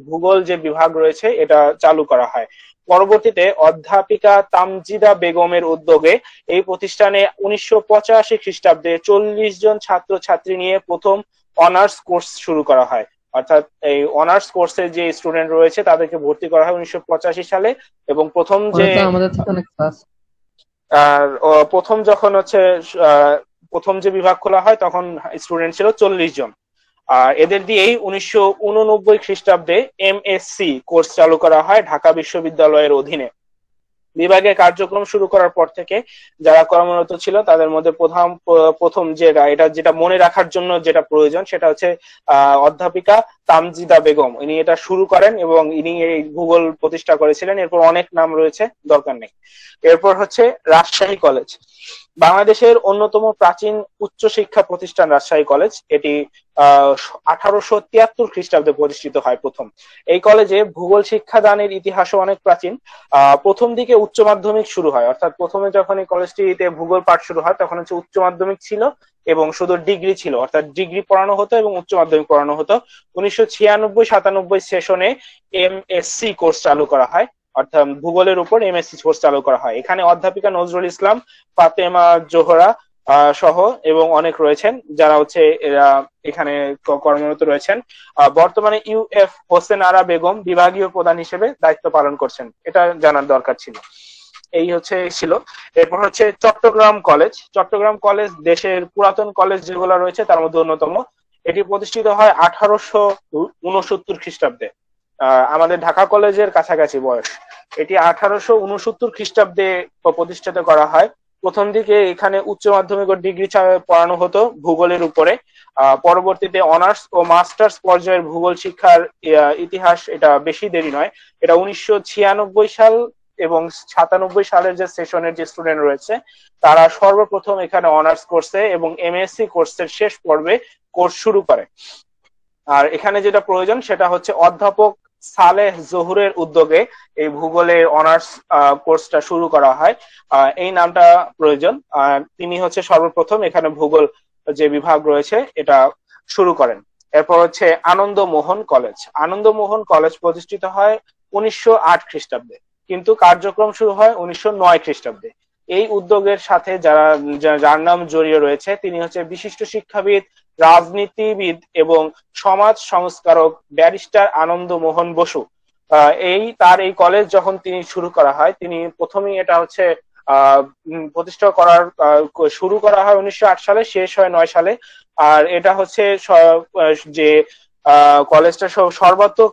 S2: ভূগোল যে বিভাগ রয়েছে এটা চালু করা হয়। পরবর্তীতে অধ্যাপিকা তামজিদা বেগমের উদ্যোগে এই প্রতিষ্ঠানে 1985 খ্রিস্টাব্দে 40 জন ছাত্র ছাত্রী নিয়ে প্রথম অনার্স কোর্স শুরু করা হয়। অর্থাৎ এই অনার্স কোর্সের যে স্টুডেন্ট রয়েছে তাদেরকে ভর্তি করা হয় 1985 সালে। এবং প্রথম যখন হচ্ছে প্রথম যে বিভাগ খোলা হয় তখন স্টুডেন্ট ছিল 40 জন। এদের দিয়েই 1989 খ্রিস্টাব্দে MSc কোর্স চালু করা হয় ঢাকা বিশ্ববিদ্যালয়ের অধীনে। বিভাগের কার্যক্রম শুরু করার পর থেকে যারা কর্মরত ছিল তাদের মধ্যে প্রথম যেটা মনে রাখার জন্য যেটা প্রয়োজন সেটা হচ্ছে অধ্যাপিকা তামজিদা বেগম। ইনি এটা শুরু করেন এবং ইনি এই ভূগোল প্রতিষ্ঠা করেছিলেন। এরপর অনেক নাম রয়েছে, দরকার নেই। এরপর হচ্ছে রাজশাহী কলেজ। বাংলাদেশের অন্যতম প্রাচীন উচ্চশিক্ষা প্রতিষ্ঠান রাজশাহী কলেজ। এটি 1873 খ্রিস্টাব্দে প্রতিষ্ঠিত হয় প্রথম। এই কলেজে ভূগোল শিক্ষাদানের ইতিহাসও অনেক প্রাচীন। প্রথম দিকে উচ্চ মাধ্যমিক শুরু হয়, অর্থাৎ প্রথমে যখন এই কলেজটিতে ভূগোল পাঠ শুরু হয় তখন হচ্ছে উচ্চ মাধ্যমিক ছিল এবং শুধু ডিগ্রি ছিল, অর্থাৎ ডিগ্রি পড়ানো হতো এবং উচ্চ মাধ্যমিক পড়ানো হতো। 1996-97 সেশনে MSc কোর্স চালু করা হয়, অর্থাৎ ভূগোলের উপর MSc কোর্স চালু করা হয়। এখানে অধ্যাপিকা নজরুল ইসলাম, ফাতেমা জোহরা সহ এবং অনেক রয়েছেন যারা হচ্ছে এরা এখানে কর্মরত রয়েছেন। বর্তমানে UF হোসেন আরা বেগম বিভাগীয় প্রধান হিসেবে দায়িত্ব পালন করছেন, এটা জানার দরকার ছিল। এই ছিল। এরপর হচ্ছে চট্টগ্রাম কলেজ। চট্টগ্রাম কলেজ দেশের পুরাতন কলেজ যেগুলো রয়েছে তার মধ্যে অন্যতম। এটি প্রতিষ্ঠিত হয় 1869 খ্রিস্টাব্দে। আমাদের ঢাকা কলেজের কাছাকাছি বয়স। এটি 1869 খ্রিস্টাব্দে প্রতিষ্ঠিত করা হয়। প্রথম দিকে এখানে উচ্চ মাধ্যমিক ও ডিগ্রি পড়ানো হতো ভূগোলের উপরে। পরবর্তীতে অনার্স ও মাস্টার্স পর্যায়ের ভূগোল শিক্ষার ইতিহাস এটা বেশি দেরি নয়। এটা 1996 সাল এবং 97 সালের যে সেশনের যে স্টুডেন্ট রয়েছে তারা সর্বপ্রথম এখানে অনার্স কোর্সে এবং MSc কোর্সের শেষ পর্বে কোর্স শুরু করে। আর এখানে যেটা প্রয়োজন সেটা হচ্ছে অধ্যাপক সালেহ জহুরের উদ্যোগে এই ভূগোলের অনার্স কোর্সটা শুরু করা হয়। এই নামটা প্রয়োজন। তিনি হচ্ছে সর্বপ্রথম এখানে ভূগোল যে বিভাগ রয়েছে এটা শুরু করেন। এরপর হচ্ছে আনন্দমোহন কলেজ। আনন্দমোহন কলেজ প্রতিষ্ঠিত হয় 1908 খ্রিস্টাব্দে, কিন্তু কার্যক্রম শুরু হয় 1909 খ্রিস্টাব্দে। এই উদ্যোগের সাথে যার নাম জড়িয়ে রয়েছে তিনি হচ্ছে বিশিষ্ট শিক্ষাবিদ, রাজনীতিবিদ এবং সমাজ সংস্কারক ব্যারিস্টার আনন্দমোহন বসু। তার এই কলেজ যখন তিনি শুরু করা হয় তিনি প্রথমেই এটা হচ্ছে প্রতিষ্ঠা করার শুরু করা হয় 1908 সালে, শেষ হয় 9 সালে। আর এটা হচ্ছে যে কলেজটা সর্বাত্মক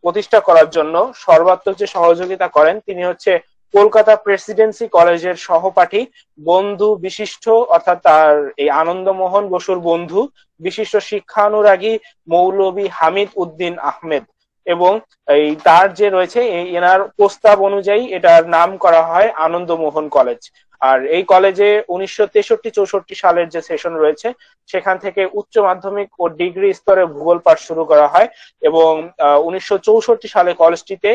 S2: প্রতিষ্ঠা করার জন্য সর্বাত্মক যে সহযোগিতা করেন তিনি হচ্ছে কলকাতা প্রেসিডেন্সি কলেজের সহপাঠী বন্ধু বিশিষ্ট, অর্থাৎ তার এই আনন্দমোহন বসুর বন্ধু বিশিষ্ট শিক্ষানুরাগী মৌলভী হামিদ উদ্দিন আহমেদ। এবং এই তার যে রয়েছে এনার প্রস্তাব অনুযায়ী এটার নাম করা হয় আনন্দমোহন কলেজ। আর এই কলেজে 1963-64 সালের যে সেশন রয়েছে সেখান থেকে উচ্চ মাধ্যমিক ও ডিগ্রি স্তরে ভূগোল পাঠ শুরু করা হয় এবং 1964 সালে কলেজটিতে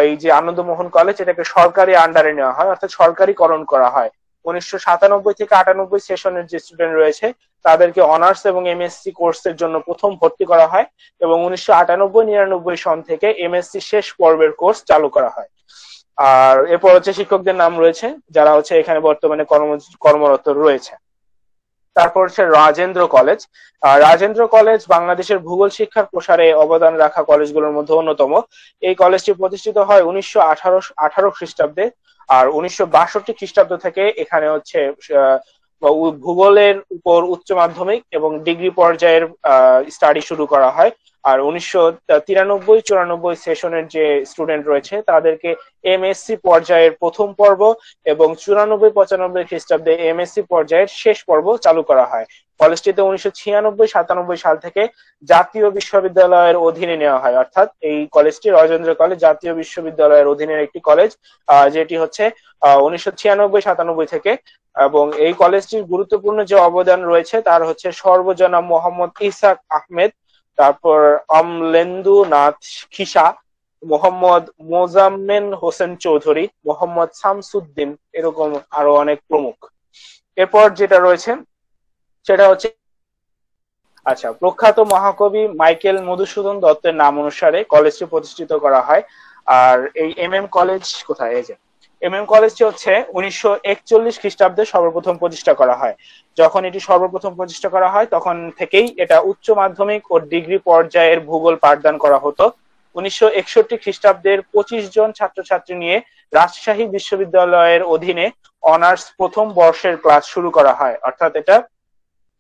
S2: এই যে আনন্দমোহন কলেজ এটাকে সরকারি আন্ডারে নেওয়া হয়, অর্থাৎ সরকারিকরণ করা হয়। 1997 থেকে 98 সেশনের যে স্টুডেন্ট রয়েছে তাদেরকে অনার্স এবং এমএসসি কোর্সের জন্য প্রথম ভর্তি করা হয় এবং 1998-99 সন থেকে এমএসসি শেষ পর্বের কোর্স চালু করা হয়। আর এরপর হচ্ছে শিক্ষকদের নাম রয়েছে যারা হচ্ছে এখানে বর্তমানে কর্মরত রয়েছে। তারপর হচ্ছে রাজেন্দ্র কলেজ। রাজেন্দ্র কলেজ বাংলাদেশের ভূগোল শিক্ষার প্রসারে অবদান রাখা কলেজগুলোর মধ্যে অন্যতম। এই কলেজটি প্রতিষ্ঠিত হয় 1918 খ্রিস্টাব্দে। আর 1962 খ্রিস্টাব্দ থেকে এখানে হচ্ছে ভূগোলের উপর উচ্চ মাধ্যমিক এবং ডিগ্রি পর্যায়ের স্টাডি শুরু করা হয়। আর 1993-94 সেশনের যে স্টুডেন্ট রয়েছে তাদেরকে এমএসসি পর্যায়ের প্রথম পর্ব এবং 94-95 খ্রিস্টাব্দে এমএসসি পর্যায়ের শেষ পর্ব চালু করা হয়। কলেজটিতে 1996-97 সাল থেকে জাতীয় বিশ্ববিদ্যালয়ের অধীনে নেওয়া হয়, অর্থাৎ এই কলেজটি রাজেন্দ্র কলেজ জাতীয় বিশ্ববিদ্যালয়ের অধীনের একটি কলেজ, যেটি হচ্ছে 1996-97 থেকে। এবং এই কলেজটির গুরুত্বপূর্ণ যে অবদান রয়েছে তার হচ্ছে সর্বজনা মোহাম্মদ ইসাক আহমেদ, তারপর অমলেন্দু নাথ খিসা, মোহাম্মদ মোজাম্মেল হোসেন চৌধুরী, মোহাম্মদ শামসুদ্দিন, এরকম আরো অনেক প্রমুখ। এরপর যেটা রয়েছে সেটা হচ্ছে প্রখ্যাত মহাকবি মাইকেল মধুসূদন দত্তের নাম অনুসারে কলেজটি প্রতিষ্ঠিত করা হয়। আর এই এমএম কলেজ কোথায়? এই যে এমএম কলেজটি হচ্ছে 1941 খ্রিস্টাব্দে সর্বপ্রথম প্রতিষ্ঠা করা হয়। যখন এটি সর্বপ্রথম প্রতিষ্ঠা করা হয় তখন থেকেই এটা উচ্চ মাধ্যমিক ও ডিগ্রি পর্যায়ের ভূগোল পাঠদান করা হতো। 1961 খ্রিস্টাব্দের 25 জন ছাত্রছাত্রী নিয়ে রাজশাহী বিশ্ববিদ্যালয়ের অধীনে অনার্স প্রথম বর্ষের ক্লাস শুরু করা হয়। অর্থাৎ এটা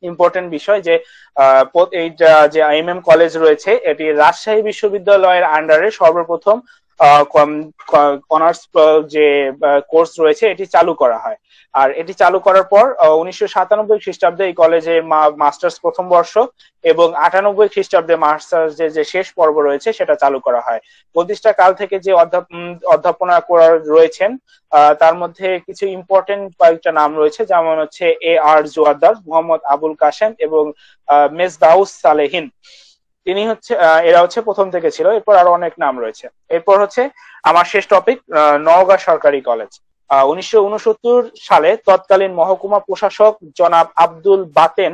S2: ইম্পর্টেন্ট বিষয় যে এইটা যে এমএম কলেজ রয়েছে এটি রাজশাহী বিশ্ববিদ্যালয়ের আন্ডারে সর্বপ্রথম অনার্স যে কোর্স রয়েছে এটি চালু করা হয়। আর এটি চালু করার পর 1997 খ্রিস্টাব্দে এই কলেজে মাস্টার্স প্রথম বর্ষ এবং 98 খ্রিস্টাব্দে মাস্টার্স যে শেষ পর্ব রয়েছে সেটা চালু করা হয়। প্রতিষ্ঠা কাল থেকে যে অধ্যাপনা করার রয়েছেন তার মধ্যে কিছু ইম্পর্টেন্ট কয়েকটা নাম রয়েছে, যেমন হচ্ছে আর জোয়ারদার, মোহাম্মদ আবুল কাশেম এবং মেজবাউস সালেহিন। তিনি হচ্ছে এরা হচ্ছে প্রথম থেকে ছিল। এরপর আরো অনেক নাম রয়েছে। এরপর হচ্ছে আমার শেষ টপিক, নওগাঁ সরকারি কলেজ। 1969 সালে তৎকালীন মহকুমা প্রশাসক জনাব আব্দুল বাতেন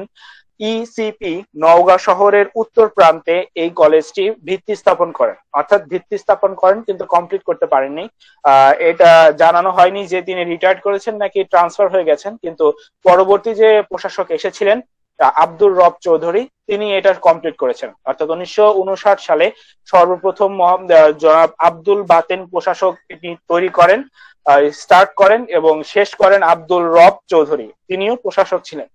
S2: ইসিপি নওগাঁ শহরের উত্তর প্রান্তে এই কলেজটি ভিত্তি স্থাপন করেন, অর্থাৎ ভিত্তি স্থাপন করেন কিন্তু কমপ্লিট করতে পারেননি। এটা জানানো হয়নি যে তিনি রিটায়ার্ড করেছেন নাকি ট্রান্সফার হয়ে গেছেন, কিন্তু পরবর্তী যে প্রশাসক এসেছিলেন আব্দুর রব চৌধুরী তিনি এটা কমপ্লিট করেছেন। অর্থাৎ 1959 সালে সর্বপ্রথম জনাব আব্দুল বাতেন প্রশাসক এটি তৈরি করেন, স্টার্ট করেন এবং শেষ করেন আব্দুল রব চৌধুরী, তিনিও প্রশাসক ছিলেন।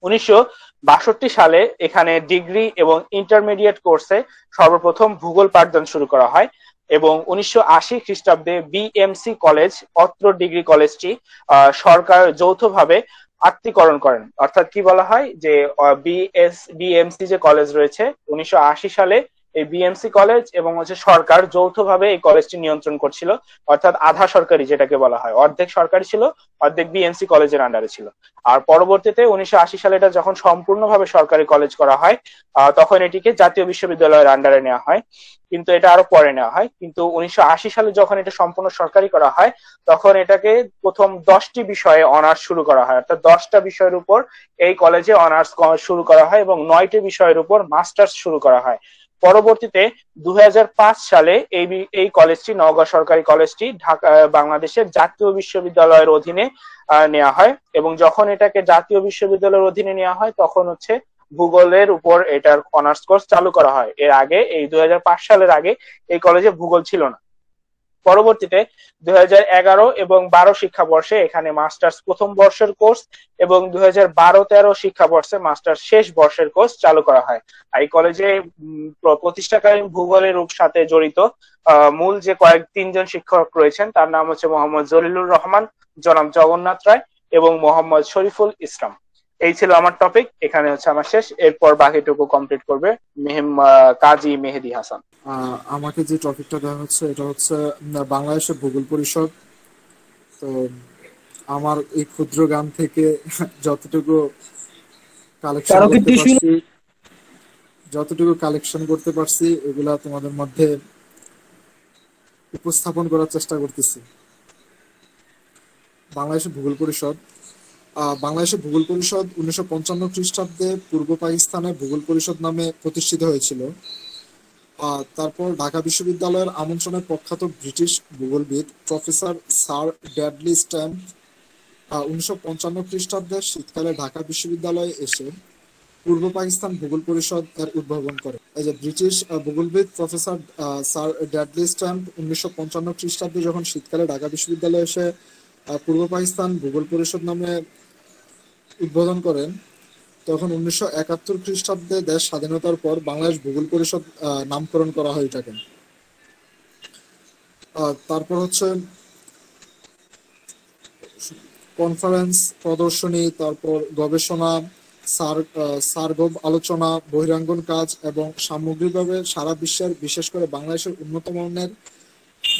S2: 1962 সালে এখানে ডিগ্রি এবং ইন্টারমিডিয়েট কোর্সে সর্বপ্রথম ভূগোল পাঠদান শুরু করা হয় এবং 1980 খ্রিস্টাব্দে বিএমসি কলেজ অত্র ডিগ্রি কলেজটি সরকার যৌথভাবে আত্মীকরণ করেন। অর্থাৎ কি বলা হয় যে বিএমসি যে কলেজ রয়েছে 1980 সালে এই বিএমসি কলেজ এবং হচ্ছে সরকার যৌথভাবে এই কলেজটি নিয়ন্ত্রণ করছিল, অর্থাৎ আধা সরকারি যেটাকে বলা হয়, অর্ধেক সরকারি ছিল অর্ধেক বিএমসি কলেজের আন্ডারে ছিল। আর পরবর্তীতে 1980 সালে এটা যখন সম্পূর্ণভাবে সরকারি কলেজ করা হয় তখন এটিকে জাতীয় বিশ্ববিদ্যালয়ের আন্ডারে নেওয়া হয়, কিন্তু এটা আরো পরে নেওয়া হয়। কিন্তু 1980 সালে যখন এটা সম্পূর্ণ সরকারি করা হয় তখন এটাকে প্রথম 10টি বিষয়ে অনার্স শুরু করা হয়, অর্থাৎ 10টা বিষয়ের উপর এই কলেজে অনার্স শুরু করা হয় এবং 9টি বিষয়ের উপর মাস্টার্স শুরু করা হয়। পরবর্তীতে 2005 সালে এই কলেজটি নওগাঁ সরকারি কলেজটি ঢাকা বাংলাদেশের জাতীয় বিশ্ববিদ্যালয়ের অধীনে নেওয়া হয় এবং যখন এটাকে জাতীয় বিশ্ববিদ্যালয়ের অধীনে নেওয়া হয় তখন হচ্ছে ভূগোলের উপর এটার অনার্স কোর্স চালু করা হয়। এর আগে এই 2005 সালের আগে এই কলেজে ভূগোল ছিল না। পরবর্তীতে 2011 এবং 12 শিক্ষাবর্ষে এখানে মাস্টার্স প্রথম বর্ষের কোর্স এবং 2012-13 শিক্ষাবর্ষে মাস্টার্স শেষ বর্ষের কোর্স চালু করা হয়। এই কলেজে প্রতিষ্ঠাকালীন ভূগোলের সাথে জড়িত মূল যে তিনজন শিক্ষক রয়েছেন তার নাম হচ্ছে মোহাম্মদ জলিলুর রহমান, জনাব জগন্নাথ রায় এবং মোহাম্মদ শরীফুল ইসলাম। এই ছিল আমার টপিক, এখানে হচ্ছে আমার শেষ। এরপর বাকিটুকু কমপ্লিট করবে কাজী মেহেদী হাসান।
S4: আমাকে যে টপিকটা দেওয়া হচ্ছে এটা হচ্ছে বাংলাদেশের ভূগোল পরিষদ। তো আমার এই ক্ষুদ্র গান থেকে যতটুকু কালেকশন
S3: কারো কি
S4: করতে
S3: টিস্যু?
S4: পারছি এগুলা তোমাদের মধ্যে উপস্থাপন করার চেষ্টা করতেছি। বাংলাদেশের ভূগোল পরিষদ বাংলাদেশের ভূগোল পরিষদ 1955 খ্রিস্টাব্দে পূর্ব পাকিস্তানে ভূগোল পরিষদ নামে প্রতিষ্ঠিত হয়েছিল। তারপর ঢাকা বিশ্ববিদ্যালয়ের আমন্ত্রণে প্রখ্যাত ব্রিটিশ ভূগোলবিদ প্রফেসর স্যার ড্যাডলি স্ট্যাম্প 1955 খ্রিস্টাব্দে শীতকালে ঢাকা বিশ্ববিদ্যালয়ে এসে পূর্ব পাকিস্তান ভূগোল পরিষদ এর উদ্ভাবন করে। এই যে ব্রিটিশ ভূগোলবিদ প্রফেসর স্যার ড্যাডলি স্ট্যাম্প 1955 খ্রিস্টাব্দে যখন শীতকালে ঢাকা বিশ্ববিদ্যালয়ে এসে পূর্ব পাকিস্তান ভূগোল পরিষদ নামে উদ্বোধন করেন, তখন 1971 খ্রিস্টাব্দে দেশ স্বাধীনতার পর বাংলাদেশ ভূগোল পরিষদ নামকরণ করা হয় এটাকে। তারপর হচ্ছে কনফারেন্স, প্রদর্শনী, তারপর গবেষণা, সারগব আলোচনা, বহিরাঙ্গন কাজ এবং সামগ্রিকভাবে সারা বিশ্বের, বিশেষ করে বাংলাদেশের উন্নত মানের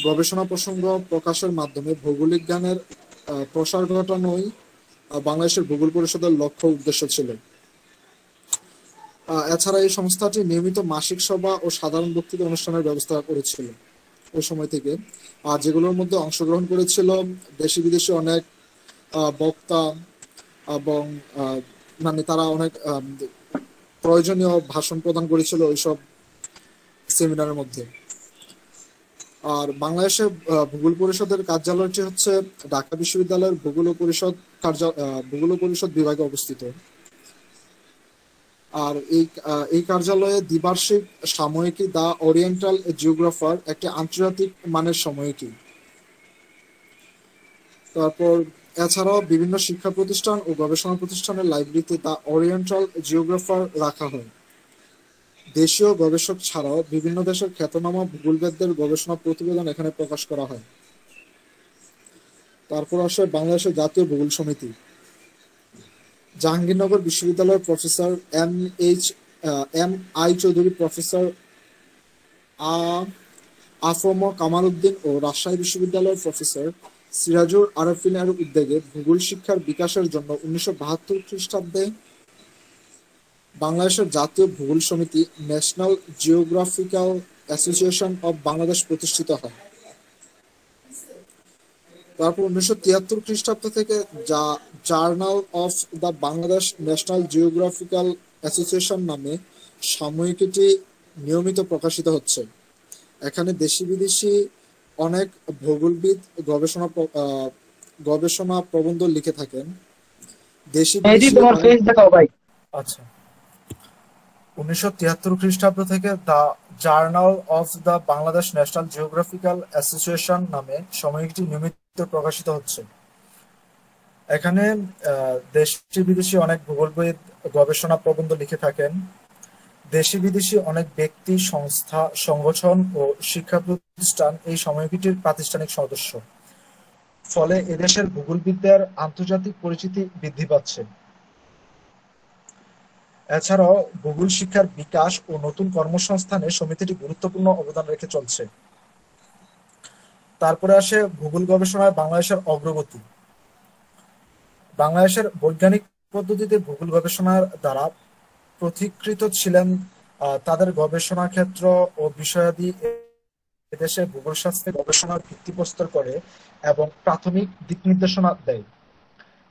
S4: গবেষণা প্রসঙ্গ প্রকাশের মাধ্যমে ভৌগোলিক জ্ঞানের প্রসার ঘটানোই বাংলাদেশের ভূগোল পরিষদের লক্ষ্য উদ্দেশ্য ছিল। এছাড়া এই সংস্থাটি নিয়মিত মাসিক সভা ও সাধারণ বক্তৃতা অনুষ্ঠানের ব্যবস্থা করেছিল ওই সময় থেকে, যেগুলোর মধ্যে অংশগ্রহণ করেছিল দেশি বিদেশি অনেক বক্তা এবং মানে তারা অনেক প্রয়োজনীয় ভাষণ প্রদান করেছিল ওইসব সেমিনারের মধ্যে। আর বাংলাদেশের ভূগোল পরিষদের কার্যালয়টি হচ্ছে ঢাকা বিশ্ববিদ্যালয়ের ভূগোল পরিষদ বিভাগে অবস্থিত। আর এই কার্যালয়ে দ্বিবার্ষিক সাময়িকী দ্য ওরিয়েন্টাল জিওগ্রাফার একটি আন্তর্জাতিক মানের সাময়িকী। তারপর এছাড়াও বিভিন্ন শিক্ষা প্রতিষ্ঠান ও গবেষণা প্রতিষ্ঠানের লাইব্রেরিতে দ্য ওরিয়েন্টাল জিওগ্রাফার রাখা হয়। দেশীয় গবেষক ছাড়াও বিভিন্ন দেশের খ্যাতনামা ভূগোলবিদদের গবেষণা প্রতিবেদন এখানে প্রকাশ করা হয়। তারপর আসে বাংলাদেশের জাতীয় ভূগোল সমিতি। জাহাঙ্গীরনগর বিশ্ববিদ্যালয়ের professor M I Chowdhury, professor AFM Kamal Uddin ও রাজশাহী বিশ্ববিদ্যালয়ের প্রফেসর সিরাজুল আরাফিনের উদ্যোগে ভূগোল শিক্ষার বিকাশের জন্য 1972 খ্রিস্টাব্দে বাংলাদেশের জাতীয় ভূগোল সমিতি national geographical association of Bangladesh প্রতিষ্ঠিত হয়। তারপর 1973 খ্রিস্টাব্দ থেকে journal of the Bangladesh national geographical association নামে সাময়িকীটি নিয়মিত প্রকাশিত হচ্ছে। এখানে দেশি বিদেশি অনেক ভূগোলবিদ গবেষণা প্রবন্ধ লিখে থাকেন। দেশি বিদেশি আচ্ছা 1973 খ্রিস্টাব্দ থেকে the journal of the Bangladesh national geographical association নামে সাময়িকীটি নিয়মিত প্রকাশিত হচ্ছে। এখানে দেশি বিদেশি অনেক ভূগোলবিদ গবেষণা প্রবন্ধ লিখে থাকেন। দেশি বিদেশি অনেক ব্যক্তি, সংস্থা, সংগঠন ও শিক্ষা প্রতিষ্ঠান এই সাময়িকীটির প্রাতিষ্ঠানিক সদস্য। ফলে এদেশের ভূগোলবিদদের আন্তর্জাতিক পরিচিতি বৃদ্ধি পাচ্ছে। এছাড়াও ভূগোল শিক্ষার বিকাশ ও নতুন কর্মসংস্থানে সমিতিটি গুরুত্বপূর্ণ অবদান রেখে চলছে। তারপরে আসে ভূগোল গবেষণায় বাংলাদেশের অগ্রগতি। বাংলাদেশের বৈজ্ঞানিক পদ্ধতিতে ভূগোল গবেষণার দ্বারা পথিকৃত ছিলেন তাদের গবেষণা ক্ষেত্র ও বিষয়াদি এদেশে ভূগোলশাস্ত্রে গবেষণার ভিত্তিপ্রস্তর করে এবং প্রাথমিক দিক নির্দেশনা দেয়।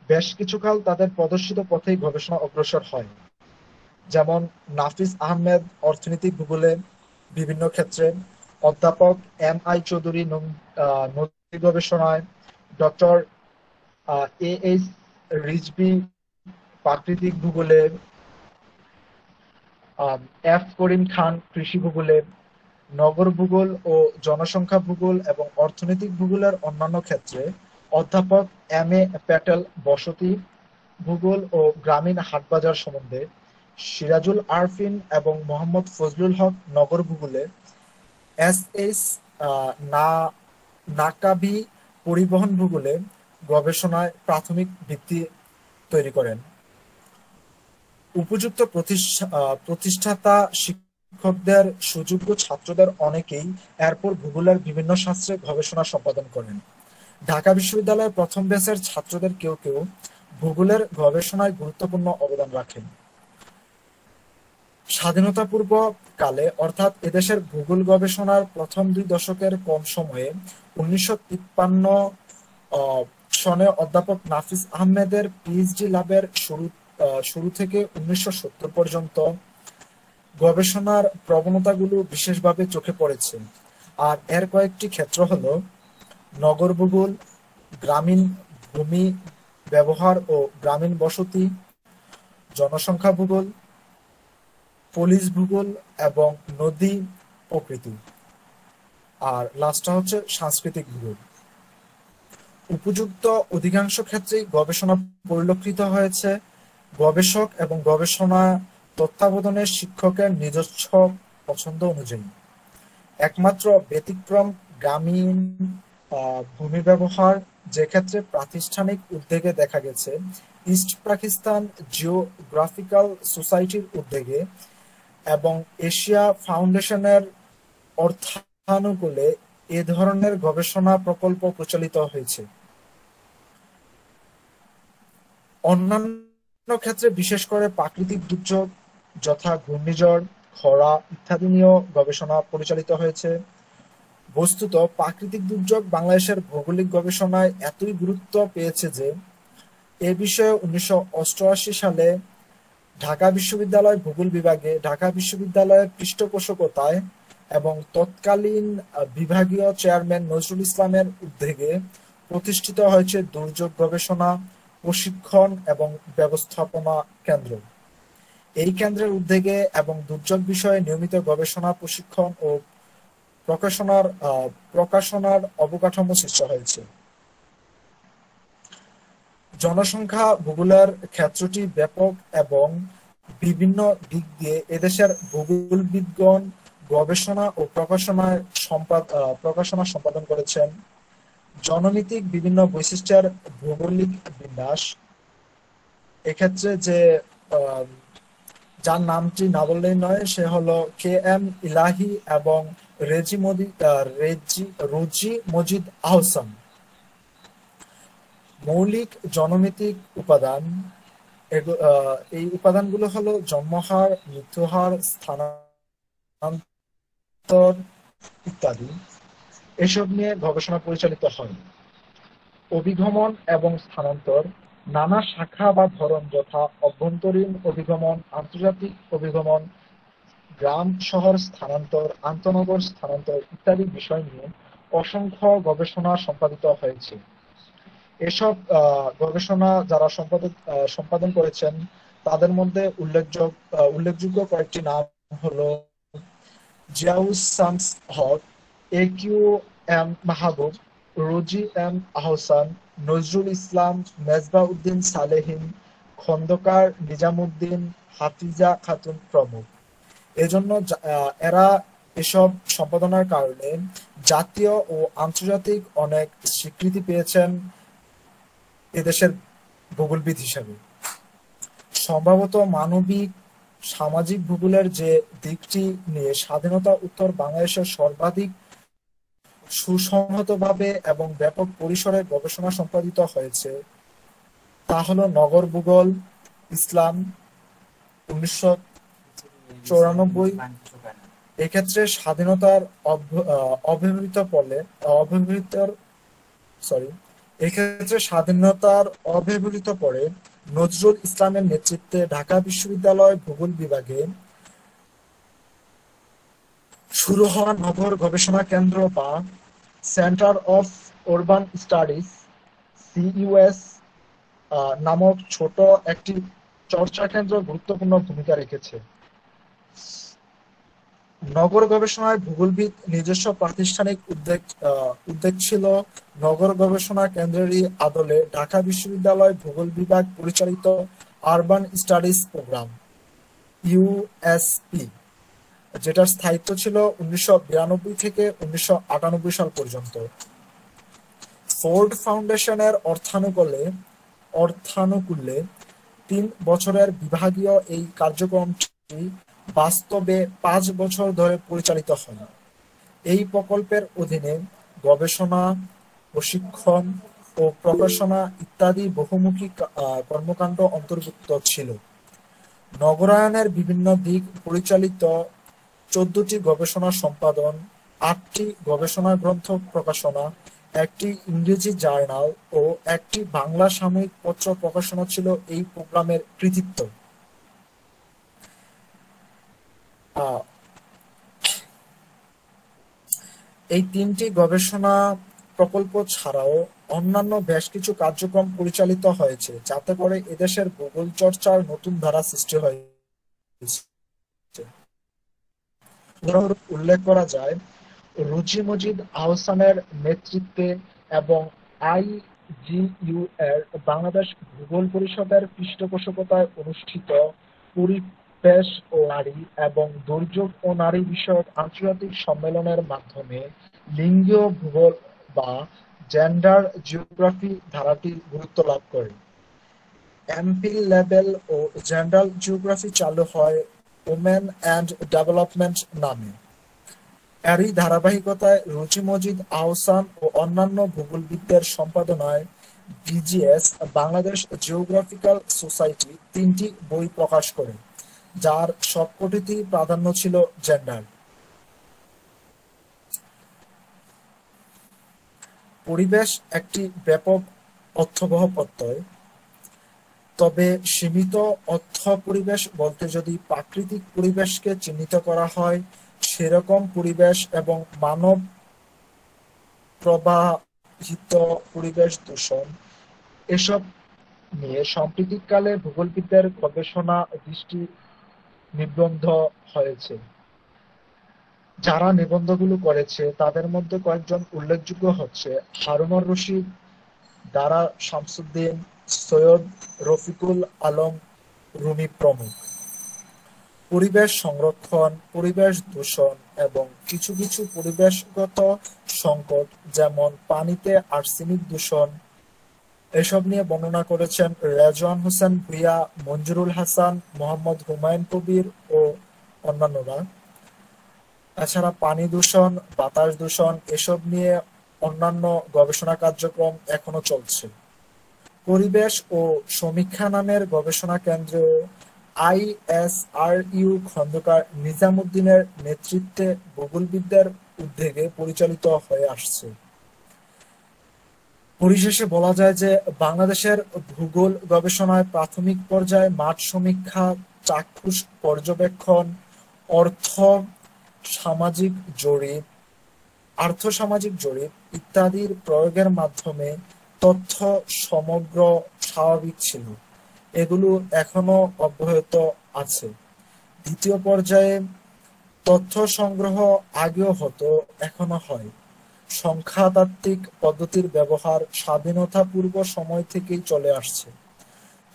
S4: বেশ কিছুকাল তাদের প্রদর্শিত পথেই গবেষণা অগ্রসর হয়। যেমন নাফিস আহমেদ অর্থনৈতিক ভূগোলে বিভিন্ন ক্ষেত্রে, অধ্যাপক এম আই চৌধুরী নদী গবেষণায়, ডক্টর এ এইচ রিজভী প্রাকৃতিক ভূগোলে, এফ করিম খান কৃষি ভূগোলে, নগর ভূগোল ও জনসংখ্যা ভূগোল এবং অর্থনৈতিক ভূগোলের অন্যান্য ক্ষেত্রে, অধ্যাপক এম এ প্যাটেল বসতি ভূগোল ও গ্রামীণ হাটবাজার সম্বন্ধে, সিরাজুল আরফিন এবং মোহাম্মদ ফজলুল হক নগর ভূগোলে, এস এস নাকাবি পরিবহন ভূগোলে গবেষণায় প্রাথমিক ভিত্তি তৈরি করেন। উপযুক্ত প্রতিষ্ঠাতা শিক্ষকদের সুযোগ্য ছাত্রদের অনেকেই এরপর ভূগোলের বিভিন্ন শাস্ত্রে গবেষণা সম্পাদন করেন। ঢাকা বিশ্ববিদ্যালয়ের প্রথম ব্যাচের ছাত্রদের কেউ কেউ ভূগোলের গবেষণায় গুরুত্বপূর্ণ অবদান রাখেন। স্বাধীনতা পূর্ব কালে অর্থাৎ এদেশের ভূগোল গবেষণার প্রথম 2 দশকের কম সময়ে 1953 সনে অধ্যাপক নাফিস আহমেদের পিএইচডি লাভের শুরু থেকে 1970 পর্যন্ত গবেষণার প্রবণতাগুলো বিশেষভাবে চোখে পড়েছে। আর এর কয়েকটি ক্ষেত্র হলো নগর ভূগোল, গ্রামীণ ভূমি ব্যবহার ও গ্রামীণ বসতি, জনসংখ্যা ভূগোল, পলিশ ভূগোল এবং নদী প্রকৃতি। আর লাস্টটা হচ্ছে সাংস্কৃতিক ভূগোল। উপযুক্ত অধিকাংশ ক্ষেত্রেই গবেষণা পরিলক্ষিত হয়েছে গবেষক এবং গবেষণা তত্ত্বাবধানের শিক্ষকের নিজস্ব পছন্দ অনুযায়ী। একমাত্র ব্যতিক্রম গ্রামীণ ভূমি ব্যবহার, যে ক্ষেত্রে প্রাতিষ্ঠানিক উদ্যোগে দেখা গেছে ইস্ট পাকিস্তান জিওগ্রাফিক্যাল সোসাইটির উদ্যোগে এবং এশিয়া ফাউন্ডেশনের অর্থানুকূলে এ ধরনের গবেষণা প্রকল্প প্রচলিত হয়েছে। অন্যান্য ক্ষেত্রে বিশেষ করে প্রাকৃতিক দুর্যোগ যথা ঘূর্ণিঝড়, খরা ইত্যাদি নিয়েও গবেষণা পরিচালিত হয়েছে। বস্তুত প্রাকৃতিক দুর্যোগ বাংলাদেশের ভৌগোলিক গবেষণায় এতই গুরুত্ব পেয়েছে যে এ বিষয়ে 1988 সালে ঢাকা বিশ্ববিদ্যালয় ভূগোল বিভাগে ঢাকা বিশ্ববিদ্যালয়ের পৃষ্ঠপোষকতায় এবং তৎকালীন বিভাগীয় চেয়ারম্যান নজরুল ইসলামের উদ্যোগে প্রতিষ্ঠিত হয়েছে দুর্যোগ গবেষণা, প্রশিক্ষণ এবং ব্যবস্থাপনা কেন্দ্র। এই কেন্দ্রের উদ্যোগে এবং দুর্যোগ বিষয়ে নিয়মিত গবেষণা, প্রশিক্ষণ ও প্রকাশনার অবকাঠামো সৃষ্টি হয়েছে। জনসংখ্যা ভূগোলের ক্ষেত্রটি ব্যাপক এবং বিভিন্ন দিক দিয়ে এদেশের ভূগোলবিদগণ গবেষণা ও প্রকাশনা সম্পাদন করেছেন। জনমিতিক বিভিন্ন বৈশিষ্ট্যের ভৌগোলিক বিন্যাস, এক্ষেত্রে যার নামটি না বললেই নয় সে হলো KM ইলাহি এবং রোজি মজিদ আহসান। মৌলিক জনমিতিক উপাদান, এই উপাদানগুলো হলো জন্মহার, মৃত্যুহার, স্থানান্তর ইত্যাদি। এসব নিয়ে গবেষণা পরিচালিত হয়। অভিগমন এবং স্থানান্তর নানা শাখা বা ধরন যথা অভ্যন্তরীণ অভিগমন, আন্তর্জাতিক অভিগমন, গ্রাম শহর স্থানান্তর, আন্তঃনগর স্থানান্তর ইত্যাদি বিষয় নিয়ে অসংখ্য গবেষণা সম্পাদিত হয়েছে। এসব গবেষণা যারা সম্পাদন করেছেন তাদের মধ্যে উল্লেখযোগ্য কয়েকটি নাম হলো জিয়াউস শামস হক, AQM মাহবুব, রোজি M আহসান, নজরুল ইসলাম, মেজবাউদ্দিন সালেহীন, খন্দকার নিজামুদ্দিন, হাফিজা খাতুন প্রমুখ। এজন্য এরা এসব সম্পাদনার কারণে জাতীয় ও আন্তর্জাতিক অনেক স্বীকৃতি পেয়েছেন এদেশের ভূগোলবিদ হিসাবে। সম্ভবত মানবিক সামাজিক ভূগোলের যে দিকটি নিয়ে স্বাধীনতা উত্তর বাংলাদেশের সর্বাধিক সুসংহতভাবে এবং ব্যাপক পরিসরে গবেষণা সম্পাদিত হয়েছে তা হলো নগর ভূগোল, ইসলাম 1994। এক্ষেত্রে স্বাধীনতার অব্যবহৃত পরে নজরুল ইসলামের নেতৃত্বে ঢাকা বিশ্ববিদ্যালয় ভূগোল বিভাগে শুরু হওয়া নগর গবেষণা কেন্দ্র বা centre of urban studies CUS নামক ছোট একটি চর্চা কেন্দ্র গুরুত্বপূর্ণ ভূমিকা রেখেছে। নগর গবেষণায় ভূগোলবিদ নিজস্ব প্রাতিষ্ঠানিক উদ্যোগ ছিল। নগর গবেষণা কেন্দ্রেরই আদলে ঢাকা বিশ্ববিদ্যালয় ভূগোল বিভাগ পরিচালিত আরবান স্টাডিজ প্রোগ্রাম USP, যেটার স্থায়িত্ব ছিল 1992 থেকে 1998 সাল পর্যন্ত। ফোর্ড ফাউন্ডেশনের অর্থানুকূলে 3 বছরের বিভাগীয় এই কার্যক্রমটি বাস্তবে 5 বছর ধরে পরিচালিত হয়। এই প্রকল্পের অধীনে গবেষণা, প্রশিক্ষণ ও প্রকাশনা ইত্যাদি বহুমুখী কর্মকাণ্ড অন্তর্ভুক্ত ছিল। নগরায়নের বিভিন্ন দিক পরিচালিত 14টি গবেষণা সম্পাদন, 8টি গবেষণা গ্রন্থ প্রকাশনা, একটি ইংরেজি জার্নাল ও একটি বাংলা সাময়িক পত্র প্রকাশনা ছিল এই প্রোগ্রামের কৃতিত্ব। এই 3টি গবেষণা প্রকল্প ছাড়াও অন্যান্য বেশ কিছু কার্যক্রম পরিচালিত হয়েছে, যাতে করে এদেশের ভূগোল চর্চার নতুন ধারা সৃষ্টি হয়েছে। উদাহরণ উল্লেখ করা যায়, রুজি মজিদ আহসানের নেতৃত্বে এবং আইজিইউ এর বাংলাদেশ ভূগোল পরিষদের পৃষ্ঠপোষকতায় অনুষ্ঠিত পরিবেশ ও নারী এবং দুর্যোগ ও নারী বিষয়ক আন্তর্জাতিক সম্মেলনের মাধ্যমে লিঙ্গীয় ভূগোল বা জেন্ডার জিওগ্রাফি ধারাটি গুরুত্ব লাভ করে। এমফিল লেভেল ও জেন্ডার জিওগ্রাফি চালু হয় ওমেন অ্যান্ড ডেভেলপমেন্ট নামে। এরই ধারাবাহিকতায় রুজি মজিদ আহসান ও অন্যান্য ভূগোলবিদদের সম্পাদনায় বিজিএস বাংলাদেশ জিওগ্রাফিক্যাল সোসাইটি 3টি বই প্রকাশ করে, যার সবকটিতেই প্রাধান্য ছিল জেন্ডার। পরিবেশ একটি ব্যাপক অর্থবহ প্রত্যয়, তবে সীমিত অর্থ পরিবেশ বলতে যদি প্রাকৃতিক পরিবেশকে চিহ্নিত করা হয়, সেরকম পরিবেশ এবং মানব প্রবাহিত পরিবেশ দূষণ এসব নিয়ে সাম্প্রতিককালে ভূগোলবিদদের গবেষণা দৃষ্টি নিবন্ধ হয়েছে। যারা নিবন্ধগুলো করেছে তাদের মধ্যে কয়েকজন উল্লেখযোগ্য হচ্ছে হারুনুর রশিদ, দারা শামসুদ্দিন, সৈয়দ রফিকুল আলম রুমি প্রমুখ। পরিবেশ সংরক্ষণ, পরিবেশ দূষণ এবং কিছু কিছু পরিবেশগত সংকট যেমন পানিতে আর্সেনিক দূষণ এসব নিয়ে বর্ণনা করেছেন রেজওয়ান হোসেন ভূঁইয়া, মঞ্জুরুল হাসান, মোহাম্মদ হুমায়ুন কবির ও অন্যান্যরা। এছাড়া পানি দূষণ, বাতাস দূষণ এসব নিয়ে অন্যান্য গবেষণা কার্যক্রম এখনো চলছে। পরিবেশ ও সমীক্ষা নামের গবেষণা কেন্দ্র আইএসআরইউ খন্দকার নিজামুদ্দিনের নেতৃত্বে ভূগোলবিদদের উদ্যোগে পরিচালিত হয়ে আসছে। পরিশেষে বলা যায় যে বাংলাদেশের ভূগোল গবেষণায় প্রাথমিক পর্যায়ে মাঠ সমীক্ষা, চাক্ষুষ পর্যবেক্ষণ, আর্থ-সামাজিক জরিপ ইত্যাদির প্রয়োগের মাধ্যমে তথ্য সমগ্র স্বাভাবিক ছিল। এগুলো এখনো অব্যাহত আছে। দ্বিতীয় পর্যায়ে তথ্য সংগ্রহ আগেও হতো, এখনো হয়। সংখ্যাতাত্ত্বিক পদ্ধতির ব্যবহার স্বাধীনতা পূর্ব সময় থেকেই চলে আসছে,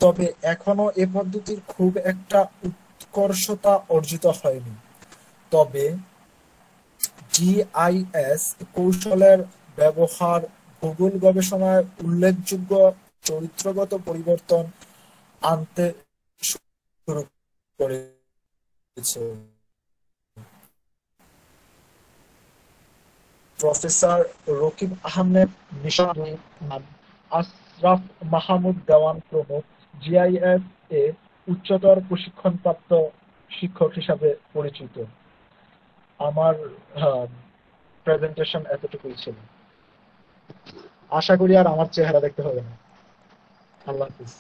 S4: তবে এখনো এ পদ্ধতির খুব একটা উৎকর্ষতা অর্জিত হয়নি। তবে জিআইএস কৌশলের ব্যবহার ভূগোল গবেষণায় উল্লেখযোগ্য চরিত্রগত পরিবর্তন আনতে শুরু করেছে। প্রফেসর রকিব আহমেদ, নিশাত, আশরাফ মাহমুদ দেওয়ান প্রমুখ জিআইএস এ উচ্চতর প্রশিক্ষণপ্রাপ্ত শিক্ষক হিসাবে পরিচিত। আমার প্রেজেন্টেশন এতটুকুই ছিল। আশা করি আর আমার চেহারা দেখতে হবে না। আল্লাহ হাফিজ।